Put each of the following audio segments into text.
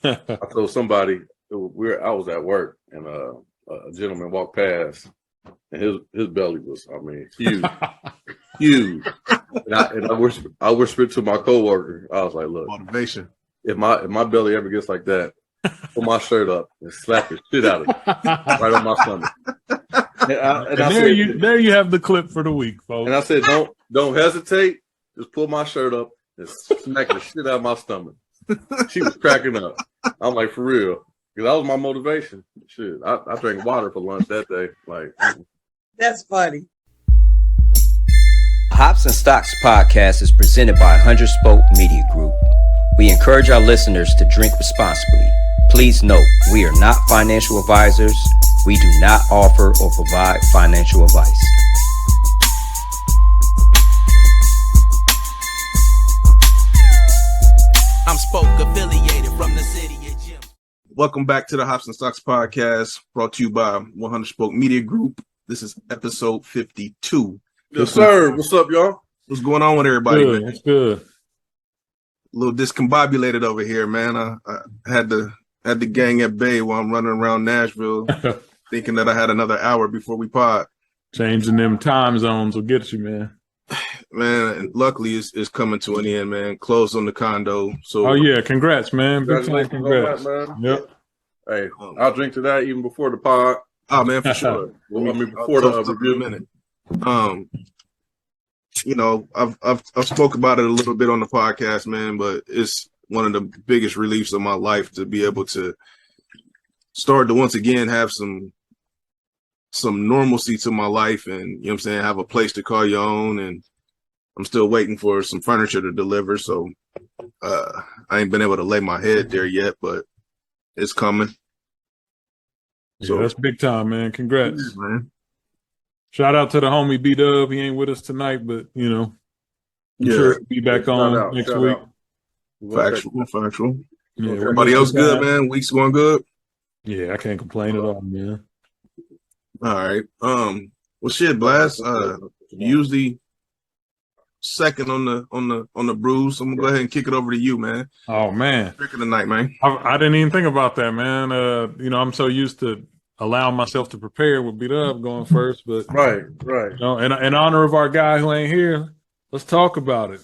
I told somebody I was at work and a gentleman walked past and his belly was, I mean, huge, huge. And I whispered to my coworker, I was like, look, motivation. If my belly ever gets like that, pull my shirt up and slap the shit out of it right on my stomach. And there you have the clip for the week, folks. And I said, don't hesitate. Just pull my shirt up and smack the shit out of my stomach. She was cracking up. I'm like, for real. Because that was my motivation. Shit, I drank water for lunch that day. Like, that's funny. Hops and Stocks podcast is presented by 100 Spoke Media Group. We encourage our listeners to drink responsibly. Please note, we are not financial advisors. We do not offer or provide financial advice. I'm Spoke affiliated from the city of Jim. Welcome back to the Hops and Stocks podcast, brought to you by 100 Spoke Media Group. This is episode 52. Yes, sir. What's up, y'all? What's going on with everybody? Good, man? It's good. A little discombobulated over here, man. I had the gang at bay while I'm running around Nashville, thinking that I had another hour before we pod. Changing them time zones will get you, man. Man, and luckily it's coming to an end, man. Closed on the condo. So oh yeah, congrats, man. Big time congrats. That, man. Yep. Hey, I'll drink to that even before the pod. Oh man, for sure. Well, I mean, before the review. Minute. You know, I've spoke about it a little bit on the podcast, man, but it's one of the biggest reliefs of my life to be able to start to once again have some normalcy to my life, and you know what I'm saying, have a place to call your own. And I'm still waiting for some furniture to deliver, so I ain't been able to lay my head there yet, but it's coming. Yeah, So that's big time, man. Congrats, man. Shout out to the homie B-Dub. He ain't with us tonight, but you know, I'm sure he'll be back on next week. Factual. Yeah, everybody else good, man. Week's going good. Yeah, I can't complain at all, man. All right. Well, shit, Blast. Usually second on the brews. So I'm gonna go ahead and kick it over to you, man. Oh man, Trick of the night, man. I didn't even think about that, man. You know, I'm so used to allowing myself to prepare with Beat Up going first, but right. You know, in honor of our guy who ain't here, let's talk about it.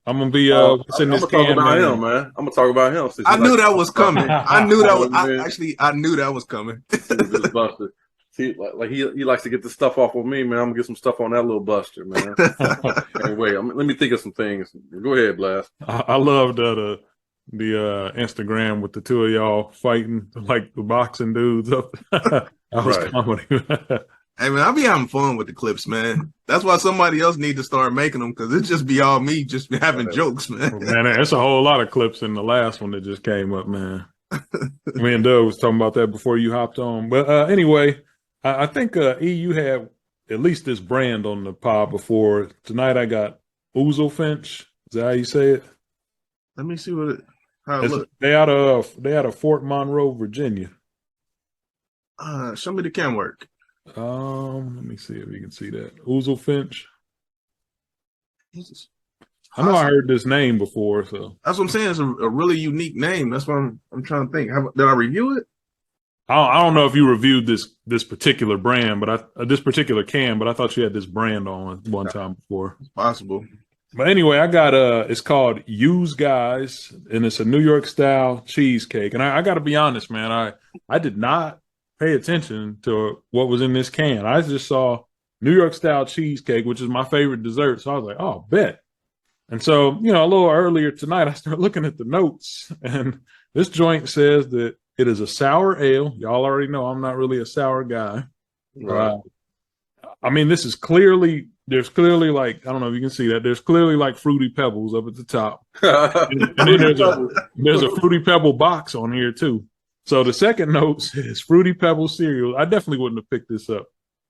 I'm gonna be sitting this can, about him, man. I'm gonna talk about him. I knew that was coming. I knew that was. I knew that was coming. See, like he likes to get the stuff off of me, man. I'm gonna get some stuff on that little buster, man. Anyway, let me think of some things. Go ahead, Blast. I love the Instagram with the two of y'all fighting like the boxing dudes up. That was comedy. Hey man, I be having fun with the clips, man. That's why somebody else need to start making them, because it just be all me just having jokes, man. Man, there's a whole lot of clips in the last one that just came up, man. Me and Doug was talking about that before you hopped on. But anyway, I think you had at least this brand on the pod before. Tonight I got Ouzel Finch. Is that how you say it? Let me see how it looks. They out of Fort Monroe, Virginia. Show me the can work. Let me see if you can see that. Ouzel Finch. I know I heard this name before, so that's what I'm saying. It's a really unique name. That's what I'm trying to think. Did I review it? I don't know if you reviewed this particular brand, but this particular can, but I thought you had this brand on one time before. It's possible. But anyway, I got it's called Use Guys, and it's a New York style cheesecake. And I got to be honest, man, I did not pay attention to what was in this can. I just saw New York style cheesecake, which is my favorite dessert. So I was like, oh, bet. And so, you know, a little earlier tonight, I started looking at the notes, and this joint says that it is a sour ale. Y'all already know I'm not really a sour guy. Right. I mean, there's clearly like, I don't know if you can see that. There's clearly like Fruity Pebbles up at the top. and then there's a Fruity Pebble box on here too. So the second note says Fruity Pebble cereal. I definitely wouldn't have picked this up.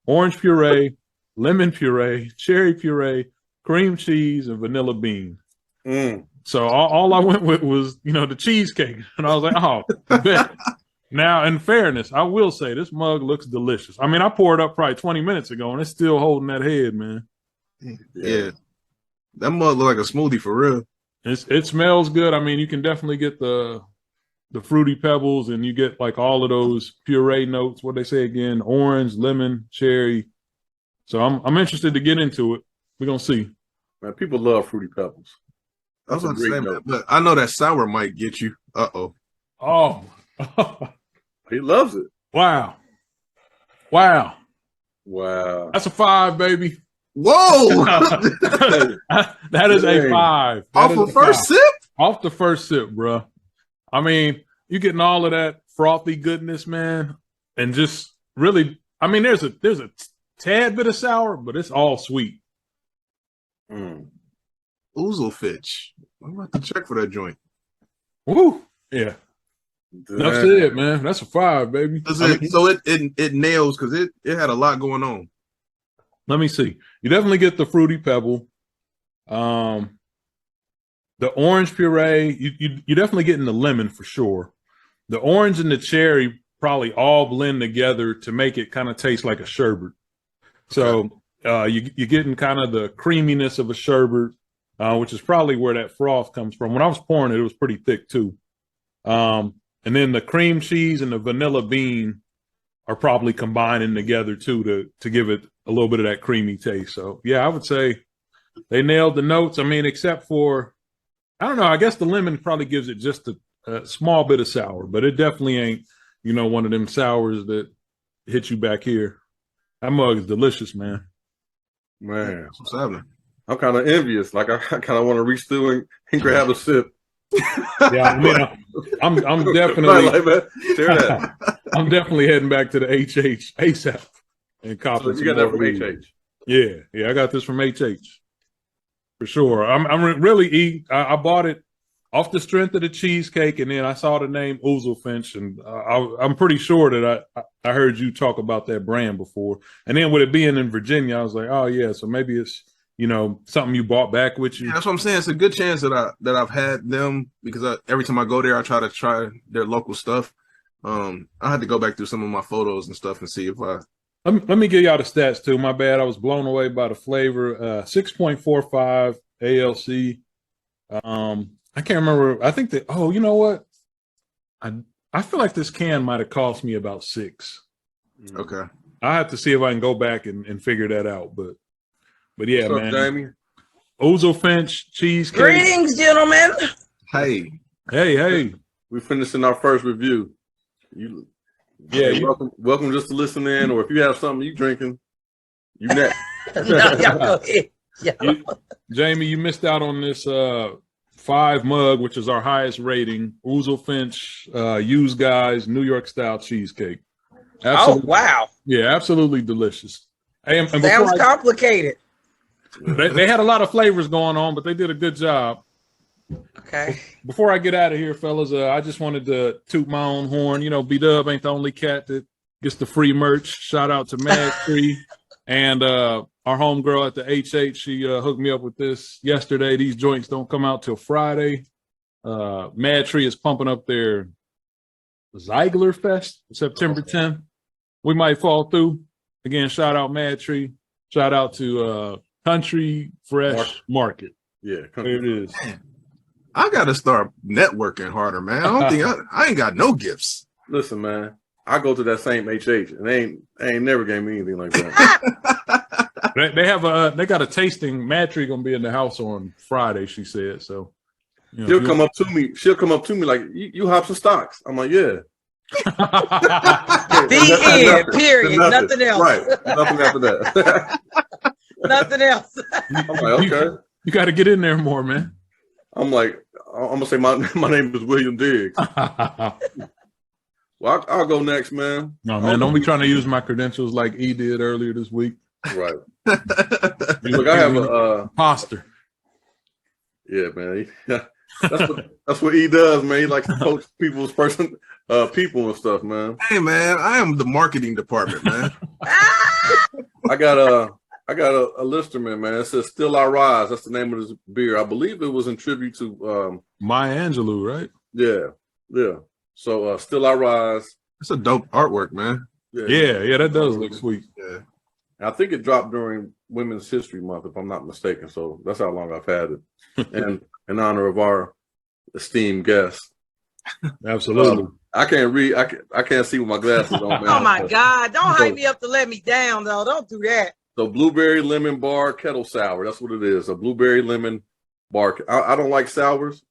Orange puree, lemon puree, cherry puree, cream cheese, and vanilla bean. So all I went with was, you know, the cheesecake. And I was like, oh, bet. Now, in fairness, I will say this mug looks delicious. I mean, I poured up probably 20 minutes ago, and it's still holding that head, man. Yeah. That mug look like a smoothie for real. It smells good. I mean, you can definitely get the fruity pebbles, and you get like all of those puree notes. What they say again? Orange, lemon, cherry. So I'm interested to get into it. We're gonna see. Man, people love fruity pebbles. I was That's a about to say, great man, note. but I know that sour might get you. Uh-oh. Oh, He loves it. wow. Wow. That's a 5, baby. Whoa! That is a Dang. 5. That Off is of a first 5. sip? Off the first sip, bro. I mean, you getting all of that frothy goodness, man, and just really. I mean, there's a tad bit of sour, but it's all sweet. Mm. Ouzelfitch. I'm about to check for that joint. Woo! Yeah, that's Dang. it, man. That's a 5, baby. So it nails because it had a lot going on. Let me see. You definitely get the fruity pebble, the orange puree. You definitely getting the lemon for sure. The orange and the cherry probably all blend together to make it kind of taste like a sherbet. So you're getting kind of the creaminess of a sherbet, which is probably where that froth comes from. When I was pouring it, it was pretty thick too. And then the cream cheese and the vanilla bean are probably combining together too to give it a little bit of that creamy taste. So yeah, I would say they nailed the notes. I mean, except for, I don't know, I guess the lemon probably gives it just a small bit of sour, but it definitely ain't, one of them sours that hit you back here. That mug is delicious, man. Man, What's happening? I'm kind of envious. Like I kind of want to reach through and grab a sip. Yeah, I mean, I'm definitely Like, man, share that. I'm definitely heading back to the HH ASAP and copping. So you got that from HH. Yeah, I got this from HH for sure. I'm really I bought it off the strength of the cheesecake, and then I saw the name Ouzelfinch, and I'm pretty sure that I heard you talk about that brand before. And then with it being in Virginia, I was like, oh yeah, so maybe it's something you bought back with you. Yeah, that's what I'm saying. It's a good chance that I've had them because every time I go there, I try their local stuff. I had to go back through some of my photos and stuff and see if I. Let me give y'all the stats too. My bad. I was blown away by the flavor. 6.45 ALC. I can't remember. I think that. Oh, you know what? I feel like this can might have cost me about 6. Okay. I have to see if I can go back and figure that out. But yeah, What's up, man. Jaimee? Ouzelfinch cheesecake. Greetings, gentlemen. Hey. Hey. We finishing our first review. Welcome just to listen in, or if you have something you drinking, you next. No, y'all go ahead. Yeah. Jaimee, you missed out on this 5 mug, which is our highest rating. Ouzelfinch, Used Guys, New York style cheesecake. Absolutely, Oh, wow. yeah, absolutely delicious. And Sounds complicated. they had a lot of flavors going on, but they did a good job. Okay. Before I get out of here, fellas, I just wanted to toot my own horn. B-Dub ain't the only cat that gets the free merch. Shout out to Mad Tree and our homegirl at the HH. She hooked me up with this yesterday. These joints don't come out till Friday. Mad Tree is pumping up their Ziegler Fest, September 10th. We might fall through. Again, shout out Mad Tree. Shout out to Country Fresh Market. Yeah, There it is. I gotta start networking harder, man. I don't think I ain't got no gifts. Listen, man. I go to that same HH, and they ain't never gave me anything like that. They got a tasting. Mad Tree gonna be in the house on Friday, she said. So She'll come up to me like, you have some stocks. I'm like, yeah. The end, period. Nothing else. Right. Nothing after that. Nothing else. I'm like, okay. You got to get in there more, man. I'm like, I'm gonna say my name is William Diggs. Well, I'll go next, man. No, man, don't be trying to use my credentials like E did earlier this week. Right. Look, I have a imposter. Yeah, man. That's what he does, man. He likes to coach people's people and stuff, man. Hey, man, I am the marketing department, man. I got a Listerman, man. It says "Still I Rise." That's the name of this beer. I believe it was in tribute to Maya Angelou, right? Yeah. So "Still I Rise." It's a dope artwork, man. Yeah, that does look sweet. Yeah. I think it dropped during Women's History Month, if I'm not mistaken. So that's how long I've had it. And in honor of our esteemed guest. Absolutely. I can't read. I can't see with my glasses on. Man. Oh my God. Don't hype me up to let me down though. Don't do that. So blueberry lemon bar kettle sour. That's what it is. A blueberry lemon bar. I don't like sours.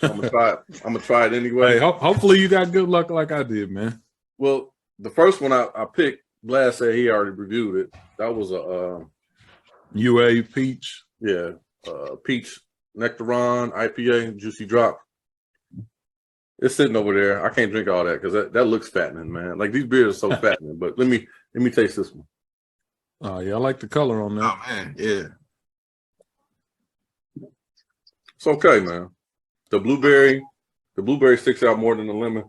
I'm gonna try it. I'm gonna try it anyway. Hey, hopefully you got good luck like I did, man. Well, the first one I picked, Blast said he already reviewed it. That was a UA peach. yeah, peach nectaron IPA juicy drop. It's sitting over there. I can't drink all that because that looks fattening, man. Like these beers are so fattening. But let me taste this one. Oh yeah, I like the color on that. Oh man, yeah. It's okay, man. The blueberry sticks out more than the lemon.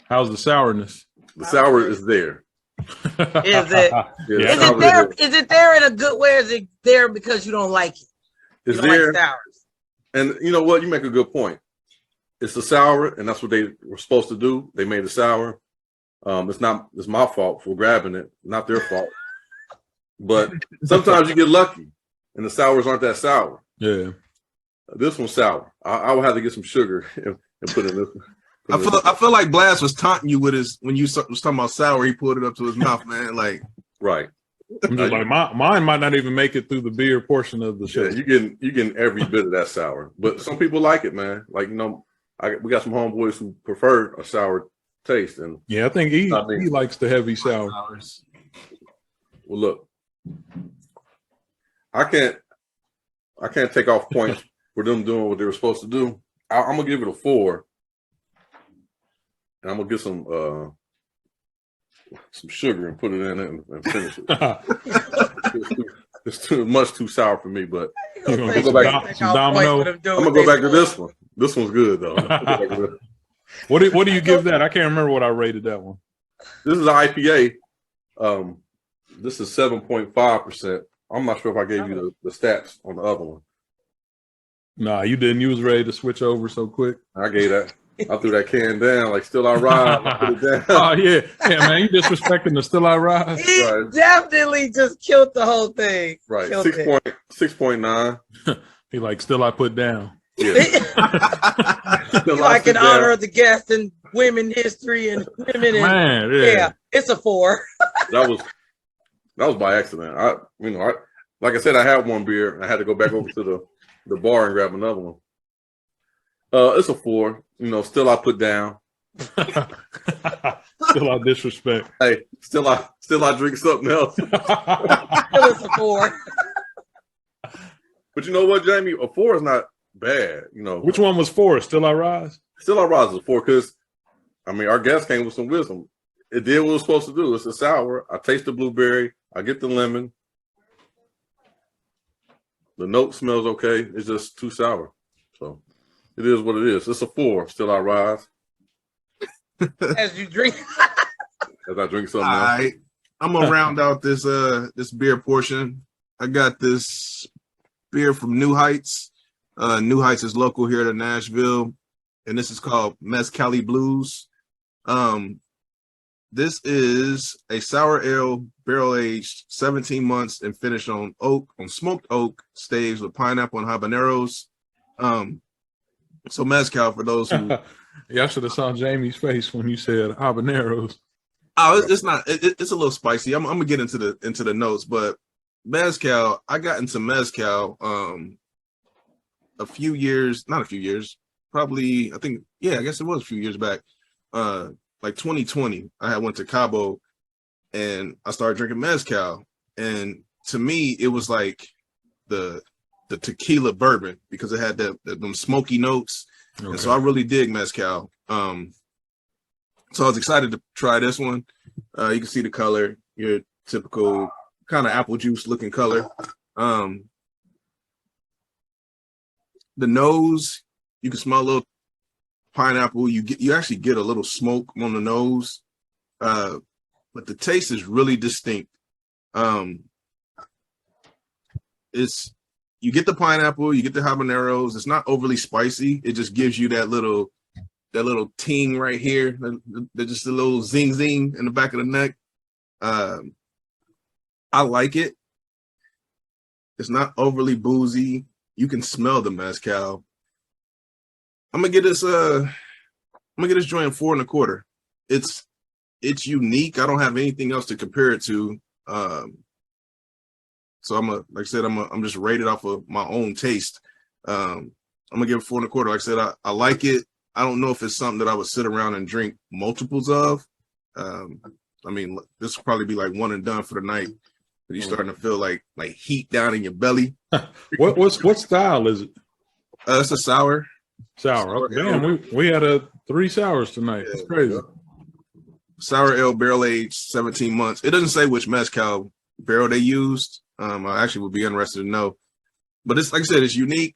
How's the sourness? The sour is there. Is it? Yeah, Yeah. Is it there? Is it there in a good way? Or is it there because you don't like it? You It's don't there. like sours. And you know what? You make a good point. It's the sour, and that's what they were supposed to do. They made it sour. It's my fault for grabbing it, not their fault. But sometimes you get lucky, and the sours aren't that sour. Yeah. This one's sour. I will have to get some sugar and put in this. I feel like Blast was taunting you with his when you was talking about sour. He pulled it up to his mouth, man. Like Right. I'm just like mine might not even make it through the beer portion of the show. Yeah, you getting every bit of that sour. But some people like it, man. Like we got some homeboys who prefer a sour taste, and Yeah, I think he likes the heavy sour. well, look, I can't take off points for them doing what they were supposed to do. I'm gonna give it a 4, and I'm gonna get some sugar and put it in it and finish it. It's too sour for me, but You gonna I'm get gonna go back. some domino? I'm gonna go back to this one. This one's good though. What do you give that? I can't remember what I rated that one. This is an IPA. This is 7.5%. I'm not sure if I gave you the stats on the other one. Nah, you didn't. You was ready to switch over so quick. I gave that. I threw that can down like Still I Ride. I put it down. Oh yeah, man, you disrespecting the Still I Rise. He Right. definitely just killed the whole thing. Right. Killed 6.9. He like Still I Put Down. Yeah. Still I Like Sit in honor Down. of the guest and women history and women and Man, yeah, it's a 4. That was by accident. Like I said, I had one beer and I had to go back over to the bar and grab another one. It's a 4. Still I Put Down. Still I disrespect. Hey, still I drink something else. It's a 4. But you know what, Jamie? A 4 is not bad. Which one was 4? Still I Rise? Still I Rise is a 4 because our guest came with some wisdom. It did what it was supposed to do. It's a sour. I taste the blueberry. I get the lemon. The note smells okay. It's just too sour. So it is what it is. It's a 4. Still I Rise. As you drink. As I drink something all else. right, I'm gonna round out this beer portion. I got this beer from New Heights. New Heights is local here to Nashville, and this is called Mezcali Blues. This is a sour ale, barrel aged 17 months and finished on smoked oak staves with pineapple and habaneros. So mezcal, for those who Yeah, I should have saw Jamie's face when you said habaneros. it's not it's a little spicy. I'm gonna get into the notes, but mezcal, I got into mezcal not a few years, probably, I guess it was a few years back. Like 2020, I went to Cabo and I started drinking mezcal, and to me it was like the tequila bourbon because it had them smoky notes. Okay. And so I really dig mezcal. So I was excited to try this one. You can see the color, your typical kind of apple juice looking color. The nose, you can smell a little pineapple. You actually get a little smoke on the nose, but the taste is really distinct. You get the pineapple, you get the habaneros. It's not overly spicy. It just gives you that little ting right here. Just a little zing in the back of the neck. I like it. It's not overly boozy. You can smell the mezcal. I'm gonna get this joint 4 1/4. It's unique. I don't have anything else to compare it to. So I'm just rated off of my own taste. I'm gonna give it 4 1/4. Like I said, I like it. I don't know if it's something that I would sit around and drink multiples of. I mean, this will probably be like one and done for the night. You're starting to feel like heat down in your belly. What style is it? It's a sour. Sour. Okay. Damn, we had 3 sours tonight. It's crazy. Sour ale, barrel aged, 17 months. It doesn't say which mezcal barrel they used. I actually would be interested to know. But it's like I said, it's unique.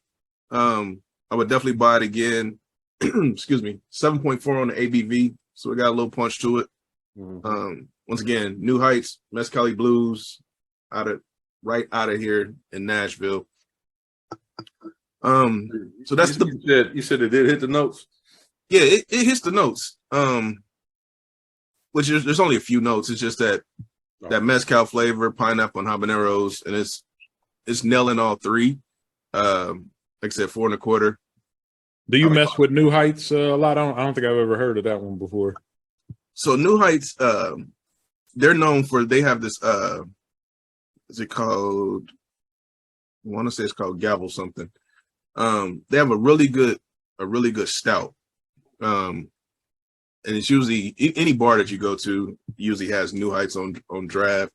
I would definitely buy it again. Excuse me. 7.4 on the ABV, so it got a little punch to it. Once again, New Heights, Mezcali Blues, right out of here in Nashville. So that's you said it did hit the notes. Yeah, it hits the notes. Which is, there's only a few notes. It's just that mezcal flavor, pineapple and habaneros, and it's nailing all 3. Like I said, 4 1/4. Do you mess with New Heights a lot? I don't think I've ever heard of that one before. So New Heights, they're known for, they have this is it called, I want to say it's called Gavel something. They have a really good stout. And it's usually any bar that you go to usually has New Heights on draft.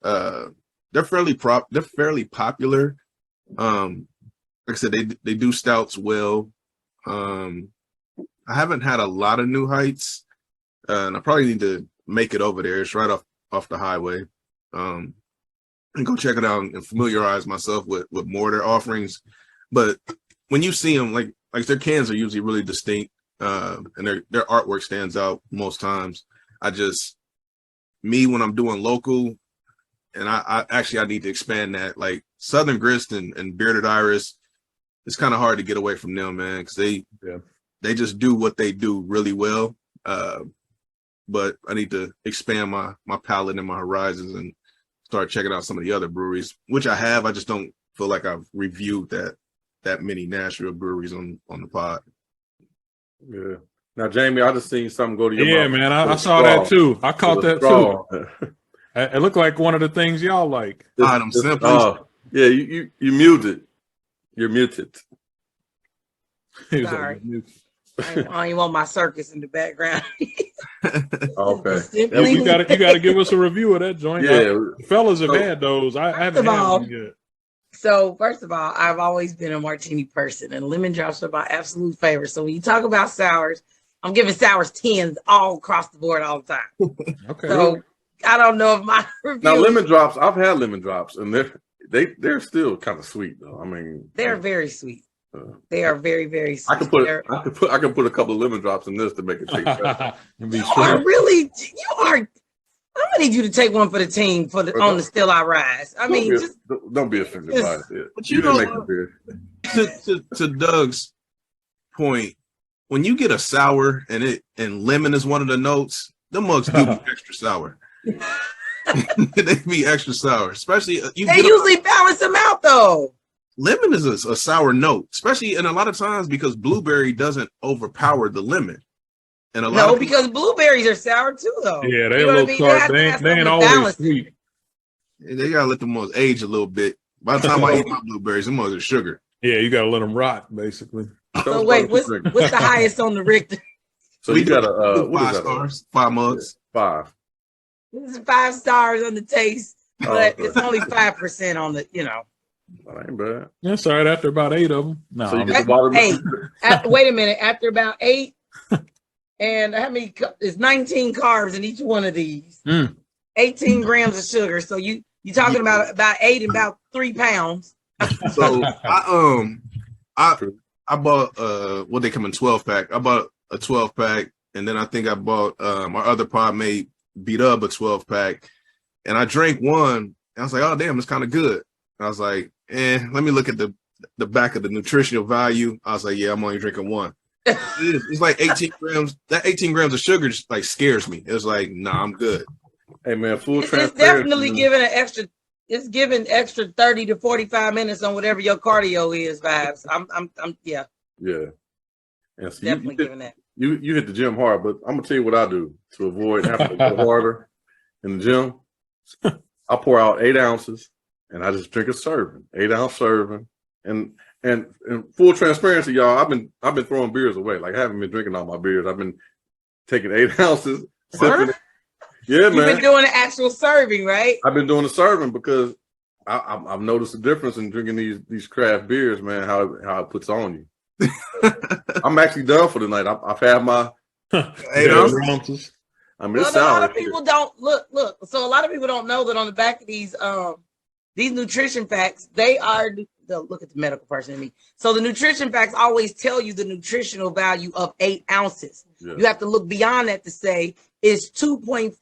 They're fairly popular. Like I said, they do stouts well. I haven't had a lot of New Heights, and I probably need to make it over there. It's right off the highway. And go check it out and familiarize myself with more of their offerings. But when you see them, like their cans are usually really distinct, and their artwork stands out most times. When I'm doing local, and I need to expand that. Like Southern Grist and Bearded Iris, it's kind of hard to get away from them, man, because they just do what they do really well. But I need to expand my palette and my horizons and start checking out some of the other breweries, which I have. I just don't feel like I've reviewed that many Nashville breweries on the pod. Yeah. Now, Jaimee, I just seen something go to your mouth. Man. I saw that too. I caught that too. It looked like one of the things y'all like. Item simply. Yeah, you muted. You're muted. Sorry. I don't even want my circus in the background. Okay. You gotta give us a review of that joint. Yeah. Fellas have had those. I haven't had one yet. So first of all, I've always been a martini person, and lemon drops are my absolute favorite. So when you talk about sours, I'm giving sours 10s all across the board all the time. Okay. So I don't know if my review. Now lemon drops, I've had lemon drops, and they're still kind of sweet though. I mean, they're very sweet. They are very, very sweet. I can put a couple of lemon drops in this to make it taste better. You are. I'm gonna need you to take one for the team on the Still I Rise. I mean, don't be offended by it. But you know, to Doug's point, when you get a sour and lemon is one of the notes, the mugs do be extra sour. They be extra sour, especially they usually balance them out though. Lemon is a sour note, especially and a lot of times because blueberry doesn't overpower the lemon. And because blueberries are sour too, though. Yeah, they're a little tart. They ain't always sweet. They gotta let them mugs age a little bit. By the time I eat my blueberries, them mugs are sugar. Yeah, you gotta let them rot, basically. So wait, what's the highest on the Richter? So you got a 5 stars, 5 mugs, 5. This is 5 stars on the taste, but it's only 5% on the. That ain't bad. That's all right. After about 8 of them. No, so you get the bottom. Wait a minute. After about 8, and how many? It's 19 carbs in each one of these. 18 grams of sugar. So you're talking about 8 and about 3 pounds. So I bought they come in 12-pack. I bought a 12-pack, and then I think I bought our other pod mate beat up a 12-pack, and I drank one, and I was like, oh damn, it's kind of good. I was like, let me look at the back of the nutritional value. I was like, yeah, I'm only drinking one. It's like 18 grams. That 18 grams of sugar just like scares me. It was like, nah, I'm good. Hey man, full transparency. It's definitely giving an extra it's giving extra 30 to 45 minutes on whatever your cardio is vibes. I'm yeah, Yeah. And so definitely giving that. you hit the gym hard, but I'm gonna tell you what I do to avoid having to go harder in the gym. I pour out 8 ounces and I just drink a serving, 8-ounce serving. And full transparency, y'all, I've been throwing beers away. Like I haven't been drinking all my beers. I've been taking 8 ounces, sipping it. Yeah, You've man. been doing the actual serving, right? I've been doing the serving because I've noticed the difference in drinking these craft beers, man. How it puts on you. I'm actually done for the night. I've had my 8 ounces. I mean, Well, it's a lot sour. of people don't look. So a lot of people don't know that on the back of these nutrition facts, they are. Look at the medical person in me. So the nutrition facts always tell you the nutritional value of 8 ounces. Yeah. You have to look beyond that to say it's 2.5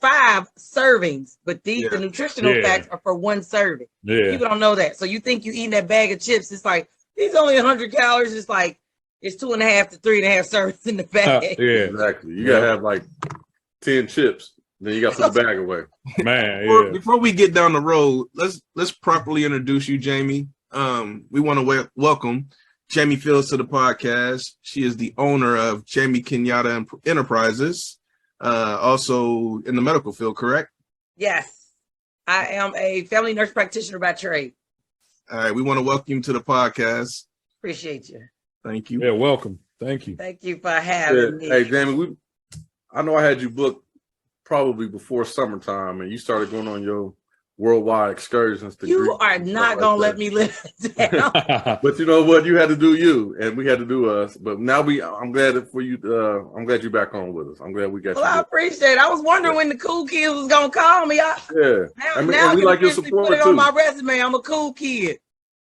servings, but the nutritional facts are for 1 serving. Yeah. People don't know that. So you think you eating that bag of chips? It's like these only 100 calories. It's like it's 2.5 to 3.5 servings in the bag. Yeah. Exactly. You gotta have like 10 chips. Then you got to put the bag away. Man, Before we get down the road, let's properly introduce you, Jaimee. We want to welcome Jaimee Fields to the podcast. She is the owner of Jaimee Kenyatta Enterprises, also in the medical field, correct? Yes, I am a family nurse practitioner by trade. All right, we want to welcome you to the podcast. Appreciate you. Thank you. Yeah, welcome. Thank you. Thank you for having me. Hey, Jaimee, I know I had you booked probably before summertime, and you started going on your worldwide excursions. You are not gonna let me live it down. But you know what? You had to do you, and we had to do us. But now I'm glad for you. I'm glad you're back on with us. I'm glad we got Well, you. I appreciate it. I was wondering when the cool kids was gonna call me. Yeah, Now and we I like can your officially support put it too. on my resume. I'm a cool kid.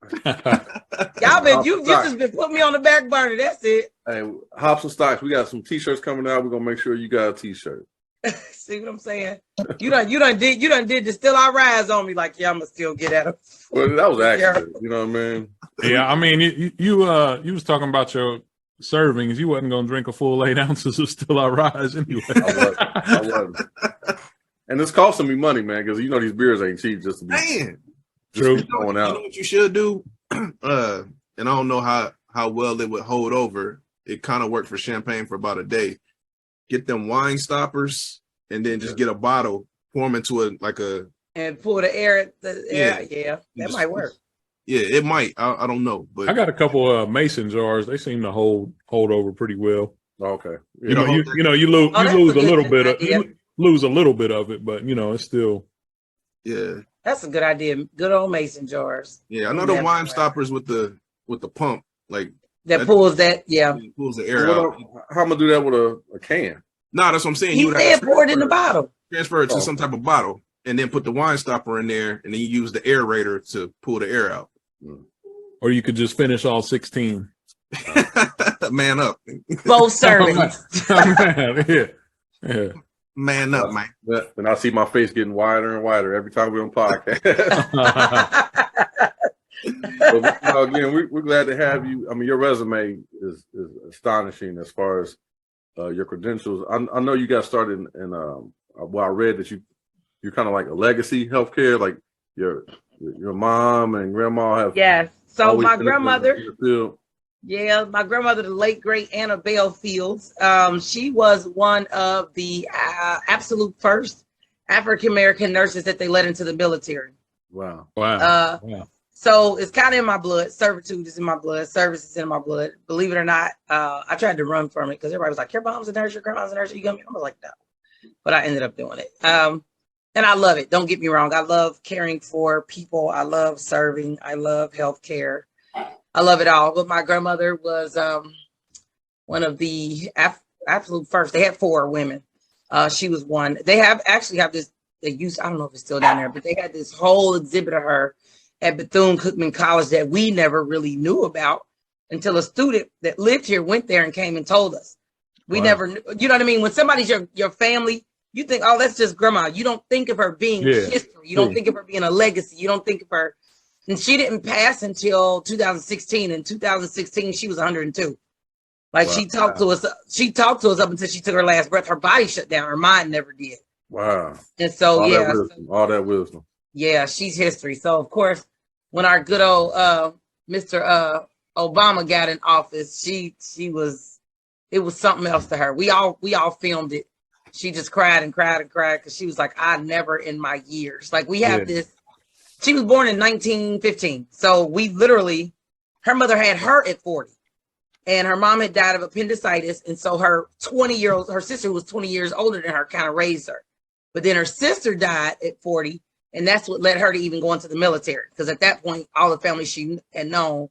You just been putting me on the back burner. That's it. Hey, Hops and Stocks, we got some t-shirts coming out. We're gonna make sure you got a t-shirt. See what I'm saying? You done did the Still I Rise on me. Like, yeah, I'm gonna still get at him. Well, that was accident. You know what I mean? Yeah, I mean, you was talking about your servings. You wasn't gonna drink a full 8 ounces of Still I Rise anyway. I wasn't. And it's costing me money, man, because you know these beers ain't cheap. Just to be True. going out. You know what you should do? And I don't know how well it would hold over. It kind of worked for champagne for about a day. Get them wine stoppers and then just get a bottle, pour them into and pull the air. That might work. Yeah, it might. I don't know, but I got a couple of mason jars. They seem to hold over pretty well. Okay. You lose that's a a little good bit of idea. you lose a little bit of it, but it's still. yeah. That's a good idea. Good old mason jars. Yeah, I know the wine stoppers with the pump, like That pulls that, yeah. pulls the air out. How am I do that with a can? No, that's what I'm saying. He You would said have to pour it in the bottle. transfer it to some type of bottle, and then put the wine stopper in there, and then you use the aerator to pull the air out. Or you could just finish all 16. Man up, Both servings. Yeah. man up, man. And I see my face getting wider and wider every time we're on podcast. But, again, we're glad to have you. I mean, your resume is astonishing as far as your credentials. I know you got started in well, I read that you're kind of like a legacy healthcare, like your mom and grandma have. Yes. So always my been in grandmother, the field. my grandmother, the late great Annabelle Fields, she was one of the absolute first African American nurses that they let into the military. Wow. So it's kind of in my blood. Servitude is in my blood. Service is in my blood. Believe it or not, I tried to run from it because everybody was like, your mom's a nurse, your grandma's a nurse. You gonna be? I was like, no. But I ended up doing it. And I love it. Don't get me wrong. I love caring for people. I love serving. I love healthcare. I love it all. But my grandmother was one of the absolute first. They had 4 women. She was one. They actually have this. They used. I don't know if it's still down there, but they had this whole exhibit of her at Bethune-Cookman College that we never really knew about until a student that lived here went there and came and told us. We never knew, you know what I mean? When somebody's your family, you think, oh, that's just grandma. You don't think of her being history. You don't think of her being a legacy. You don't think of her. And she didn't pass until 2016. In 2016, she was 102. Like she talked to us. She talked to us up until she took her last breath. Her body shut down. Her mind never did. Wow. And so, all that wisdom. yeah, she's history. So of course, when our good old Mr. Obama got in office, she was, it was something else to her. We all filmed it. She just cried and cried and cried because she was like, I never in my years. Like we have this. She was born in 1915. So we literally, her mother had her at 40. And her mom had died of appendicitis. And so her sister who was 20 years older than her kind of raised her. But then her sister died at 40. And that's what led her to even go into the military. Because at that point, all the family she had known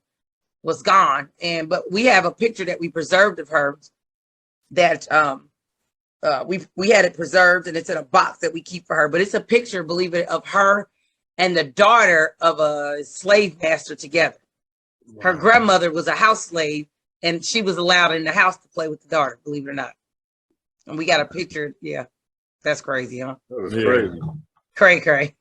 was gone. But we have a picture that we preserved of her that we had it preserved, and it's in a box that we keep for her. But it's a picture, believe it, of her and the daughter of a slave master together. Wow. Her grandmother was a house slave, and she was allowed in the house to play with the daughter, believe it or not. And we got a picture. Yeah, that's crazy, huh? That was crazy. Cray.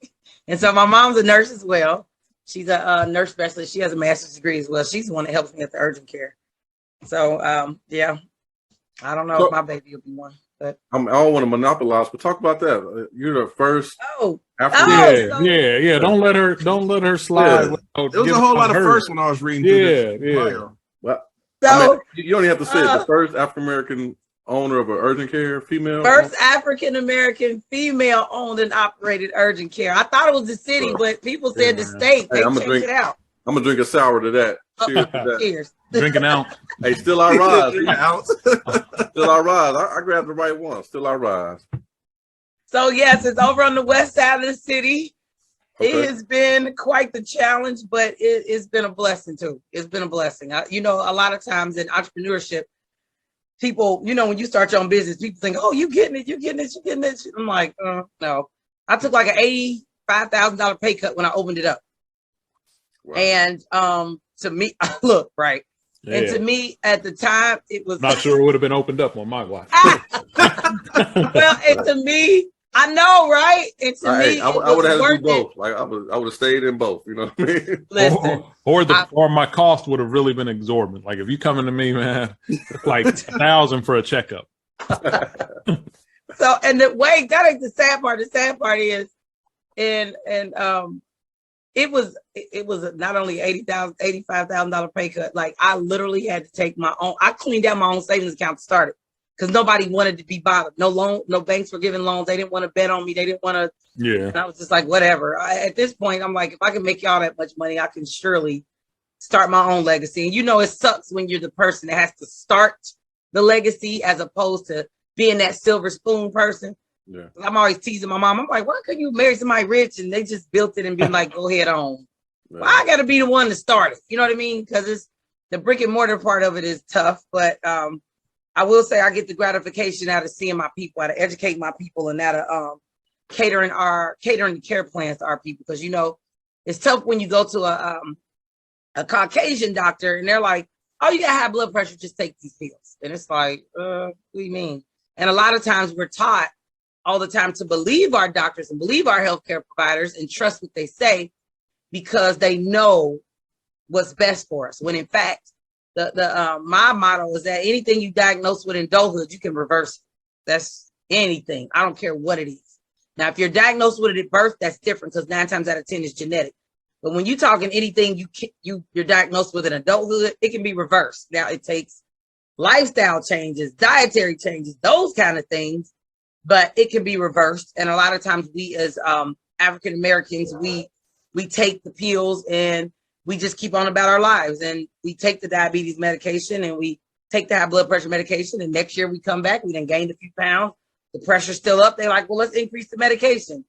And so my mom's a nurse as well. She's a nurse specialist. She has a master's degree as well. She's the one that helps me at the urgent care. So, yeah, I don't know if my baby will be one. But I don't want to monopolize, but talk about that. You're the first. Yeah. Don't let her slide. Yeah. There was a whole lot of first when I was reading through this bio. Well, so you don't even have to say it. The first African American owner of an urgent care, female. First African American female owned and operated urgent care. I thought it was the city, but people said the state. They changed it out. I'm gonna drink a sour to that. Cheers to that. Cheers. Drink an ounce. Hey, still I rise. Still I rise. I grabbed the right one. Still I rise. So yes, it's over on the west side of the city. Okay. It has been quite the challenge, but it's been a blessing too. It's been a blessing. A lot of times in entrepreneurship, people, when you start your own business, people think, "Oh, you getting it." I'm like, no. I took like an $85,000 pay cut when I opened it up. Wow. And to me, look, right. Yeah. And to me at the time, it was not sure it would have been opened up on my watch. Well, and to me, I know, right? And to me, I would have had to do both. Like I would have stayed in both. You know what I mean? Listen, or my cost would have really been exorbitant. Like if you coming to me, man, it's like $1,000 for a checkup. So, and that ain't the sad part. The sad part is, it was not only $85,000 pay cut. Like I literally had to take my own. I cleaned out my own savings account to start it because nobody wanted to be bothered. No banks were giving loans. They didn't want to bet on me. They didn't want to. Yeah. And I was just like, whatever. At this point, I'm like, if I can make y'all that much money, I can surely start my own legacy. And it sucks when you're the person that has to start the legacy as opposed to being that silver spoon person. Yeah. I'm always teasing my mom. I'm like, why couldn't you marry somebody rich and they just built it and be like, go ahead on? Yeah. Well, I got to be the one to start it. You know what I mean? Because it's the brick and mortar part of it is tough. But I will say I get the gratification out of seeing my people, out of educating my people, and out of catering the care plans to our people. Because it's tough when you go to a Caucasian doctor and they're like, oh, you got high blood pressure, just take these pills. And it's like, what do you mean? And a lot of times we're taught all the time to believe our doctors and believe our healthcare providers and trust what they say because they know what's best for us. When in fact, my motto is that anything you diagnose with in adulthood, you can reverse it. That's anything. I don't care what it is. Now, if you're diagnosed with it at birth, that's different because 9 times out of 10 is genetic. But when you're talking anything you're diagnosed with in adulthood, it can be reversed. Now, it takes lifestyle changes, dietary changes, those kind of things. But it can be reversed. And a lot of times we as African Americans, we take the pills and we just keep on about our lives. And we take the diabetes medication and we take the high blood pressure medication. And next year we come back, we done gained a few pounds. The pressure's still up. They're like, well, let's increase the medication.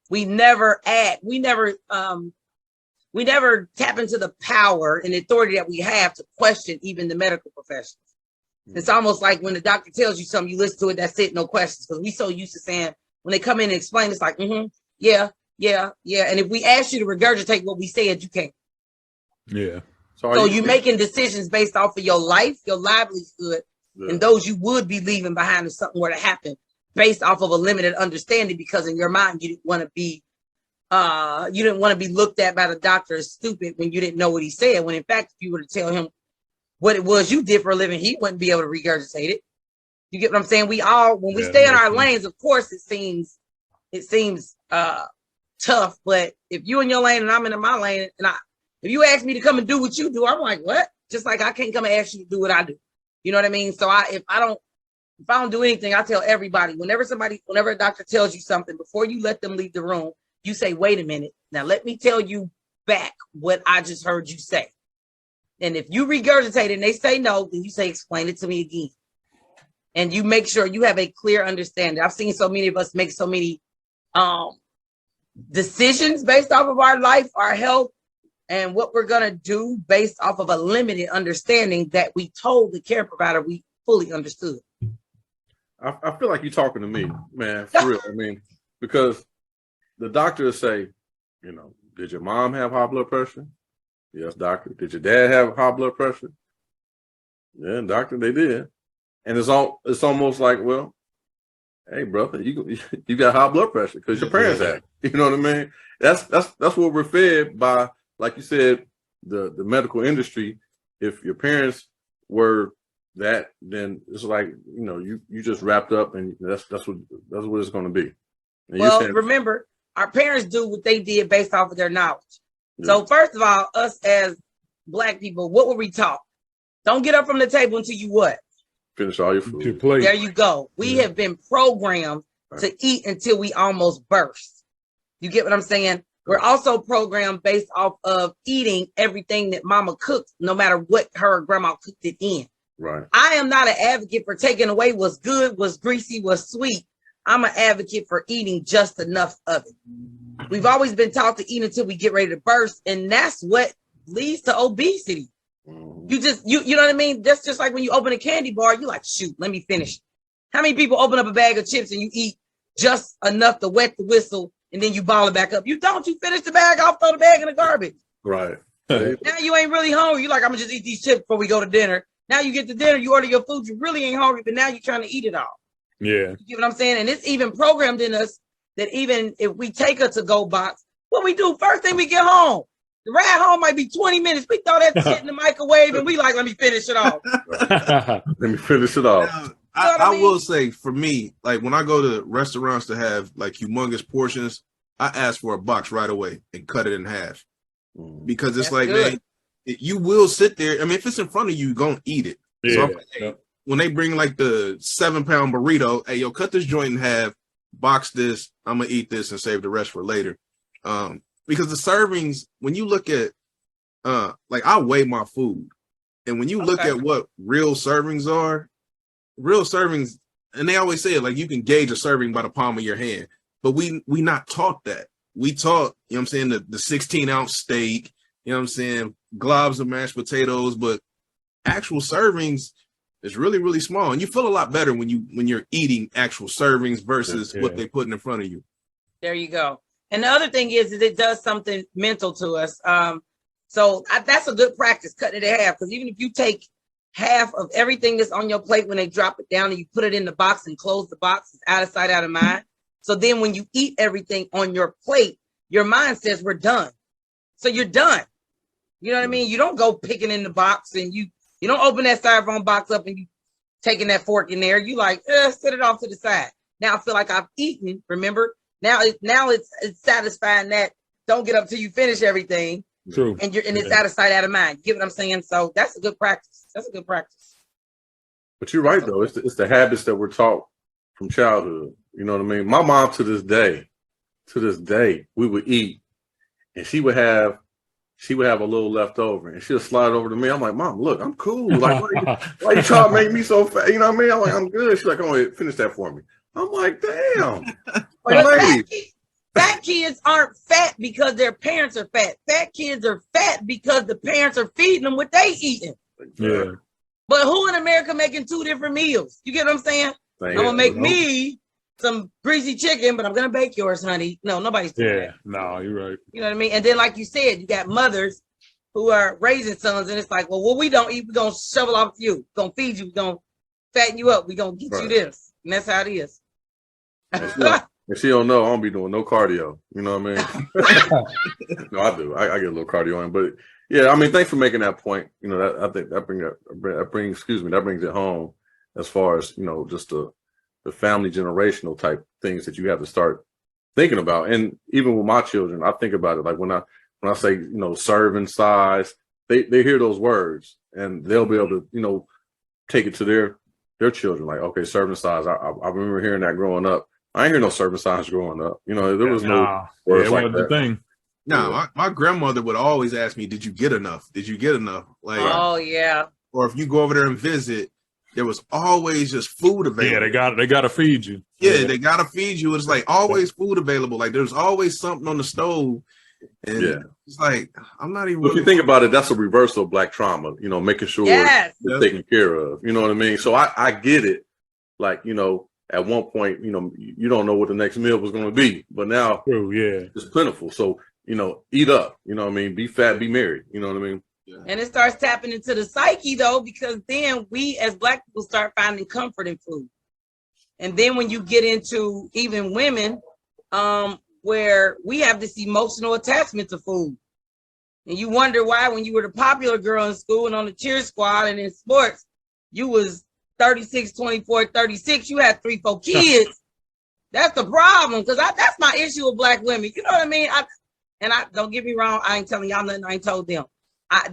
We never tap into the power and authority that we have to question even the medical professionals. It's almost like when the doctor tells you something, you listen to it, that's it, no questions. Because we so used to saying, when they come in and explain, it's like, yeah. And if we ask you to regurgitate what we said, you can't. Yeah. So you're making decisions based off of your life, your livelihood, and those you would be leaving behind if something were to happen based off of a limited understanding because in your mind, you didn't want to be looked at by the doctor as stupid when you didn't know what he said. When in fact, if you were to tell him what it was you did for a living, he wouldn't be able to regurgitate it. You get what I'm saying? When we stay in our lanes, of course, it seems tough. But if you in your lane and I'm in my lane, and if you ask me to come and do what you do, I'm like, what? Just like I can't come and ask you to do what I do. You know what I mean? So if I don't do anything, I tell everybody, whenever a doctor tells you something, before you let them leave the room, you say, wait a minute. Now let me tell you back what I just heard you say. And if you regurgitate and they say no, then you say, explain it to me again. And you make sure you have a clear understanding. I've seen so many of us make so many decisions based off of our life, our health, and what we're going to do based off of a limited understanding that we told the care provider we fully understood. I feel like you're talking to me, man, for real. I mean, because the doctors say, you know, did your mom have high blood pressure? Yes, doctor. Did your dad have high blood pressure? Yeah, doctor, they did. And it's almost like, well, hey, brother, you got high blood pressure because your parents had. You know what I mean? That's what we're fed by. Like you said, the medical industry. If your parents were that, then it's like, you know, you just wrapped up, and that's what it's going to be. And well, remember, our parents do what they did based off of their knowledge. Yeah. So first of all, us as Black people, what were we taught? Don't get up from the table until you what? Finish all your food. Your plate. There you go. We have been programmed to eat until we almost burst. You get what I'm saying? We're also programmed based off of eating everything that mama cooked, no matter what her grandma cooked it in. Right. I am not an advocate for taking away what's good, what's greasy, what's sweet. I'm an advocate for eating just enough of it. We've always been taught to eat until we get ready to burst, and that's what leads to obesity. Mm-hmm. You know what I mean? That's just like when you open a candy bar, you like, shoot, let me finish. How many people open up a bag of chips and you eat just enough to wet the whistle, and then you ball it back up? You don't. You finish the bag off, throw the bag in the garbage. Right. Now you ain't really hungry. You're like, I'm gonna just eat these chips before we go to dinner. Now you get to dinner, you order your food, you really ain't hungry, but now you're trying to eat it all. Yeah. You get what I'm saying? And it's even programmed in us that even if we take a to-go box, what we do first thing we get home, the ride home might be 20 minutes. We throw that shit in the microwave and we like, let me finish it off. Let me finish it off. Now, I will say, for me, like when I go to restaurants to have like humongous portions, I ask for a box right away and cut it in half. Because it's like, man, you will sit there. I mean, if it's in front of you, you're going to eat it. Yeah. So hey, when they bring like the 7-pound burrito, hey, yo, cut this joint in half, box this, I'm going to eat this and save the rest for later. Because the servings, when you look at, like I weigh my food. And when you look at what real servings are, and they always say it, like you can gauge a serving by the palm of your hand. But we not taught that. We taught, you know what I'm saying, the 16-ounce steak, you know what I'm saying, globs of mashed potatoes, but actual servings is really, really small. And you feel a lot better when you're eating actual servings versus what they're putting in front of you. There you go. And the other thing is it does something mental to us. So that's a good practice, cutting it in half. Because even if you take half of everything that's on your plate when they drop it down and you put it in the box and close the box, it's out of sight, out of mind. So then when you eat everything on your plate, your mind says we're done. So you're done. You know what I mean? You don't go picking in the box and you don't open that styrofoam box up and you taking that fork in there. You like, set it off to the side. Now I feel like I've eaten, remember? Now it's satisfying that don't get up till you finish everything. True. And it's out of sight, out of mind. You get what I'm saying? So that's a good practice. That's a good practice. But you're right though. It's the habits that we're taught from childhood. You know what I mean? My mom to this day, we would eat and she would have a little left over and she'll slide over to me. I'm like, Mom, look, I'm cool. Like, why you trying to make me so fat? You know what I mean? I'm like, I'm good. She's like, oh, finish that for me. I'm like, damn. Like, fat kids aren't fat because their parents are fat. Fat kids are fat because the parents are feeding them what they eating. Yeah. But who in America making 2 different meals? You get what I'm saying? I'm gonna make me some greasy chicken, but I'm gonna bake yours, honey. No, nobody's doing that. No, you're right. You know what I mean? And then, like you said, you got mothers who are raising sons, and it's like, well, what we don't eat, we're gonna shovel off to you. We're gonna feed you, we're gonna fatten you up, we're gonna get you this. And that's how it is. And she don't know I don't be doing no cardio. You know what I mean? No, I do. I get a little cardio in, but yeah, I mean, thanks for making that point. You know, that I think that brings it home as far as, you know, just the family generational type things that you have to start thinking about. And even with my children, I think about it. Like when I say, serving size, they hear those words and they'll be able to, take it to their children. Like, okay, serving size. I remember hearing that growing up. I ain't hear no serving size growing up. There was no words like that. The thing. No, my grandmother would always ask me, "Did you get enough? Did you get enough?" Like, oh yeah. Or if you go over there and visit, there was always just food available. Yeah, they got to feed you. Yeah, they got to feed you. It's like always food available. Like there's always something on the stove. And it's like, I'm not even. If you think about it, that's a reversal of Black trauma, making sure it's taken care of. You know what I mean? So I get it. Like, at one point, you don't know what the next meal was going to be, but now it's plentiful. So, eat up, be fat, be merry. You know what I mean? Yeah. And it starts tapping into the psyche though, because then we as Black people start finding comfort in food. And then when you get into even women, where we have this emotional attachment to food. And you wonder why when you were the popular girl in school and on the cheer squad and in sports, you was 36, 24, 36, you had 3-4 kids. That's the problem, because that's my issue with Black women. You know what I mean? I don't get me wrong, I ain't telling y'all nothing I ain't told them.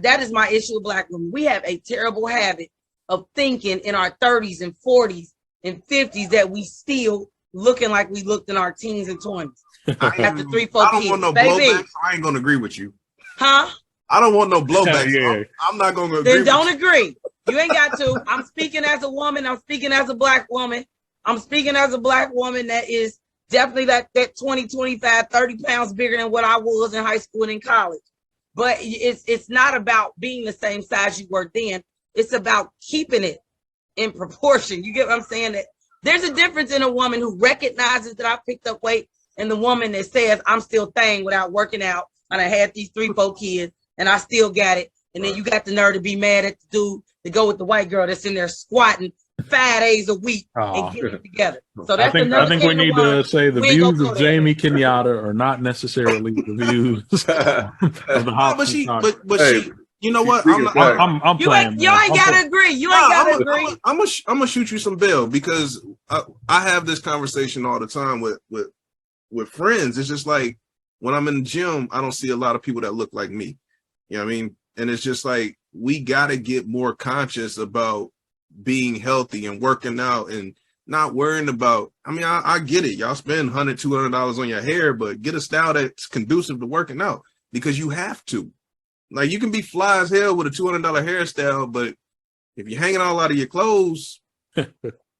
That is my issue with Black women. We have a terrible habit of thinking in our 30s and 40s and 50s that we still looking like we looked in our teens and 20s. After 3-4 kids. I don't want no blowback, so I ain't gonna agree with you. Huh? I don't want no blowback. So I'm not gonna agree. Then don't agree. You ain't got to. I'm speaking as a woman. I'm speaking as a Black woman. I'm speaking as a Black woman that is definitely that 20, 25, 30 pounds bigger than what I was in high school and in college. But it's not about being the same size you were then. It's about keeping it in proportion. You get what I'm saying? That there's a difference in a woman who recognizes that I picked up weight and the woman that says I'm still thang without working out and I had these 3-4 kids and I still got it. And then you got the nerve to be mad at the dude to go with the white girl that's in there squatting 5 days a week and getting it together. So that's I think we need to say the views of Jaimee Kenyatta are not necessarily the views of the hospital. But she, you know what? I'm playing. You ain't gotta agree. You ain't gotta agree. I'm gonna shoot you some bail because I have this conversation all the time with friends. It's just like when I'm in the gym, I don't see a lot of people that look like me. You know what I mean? And it's just like we gotta get more conscious about being healthy and working out and not worrying about. I mean, I get it. Y'all spend $100, $200 on your hair, but get a style that's conducive to working out because you have to. Like you can be fly as hell with a $200 hairstyle, but if you're hanging all out of your clothes, you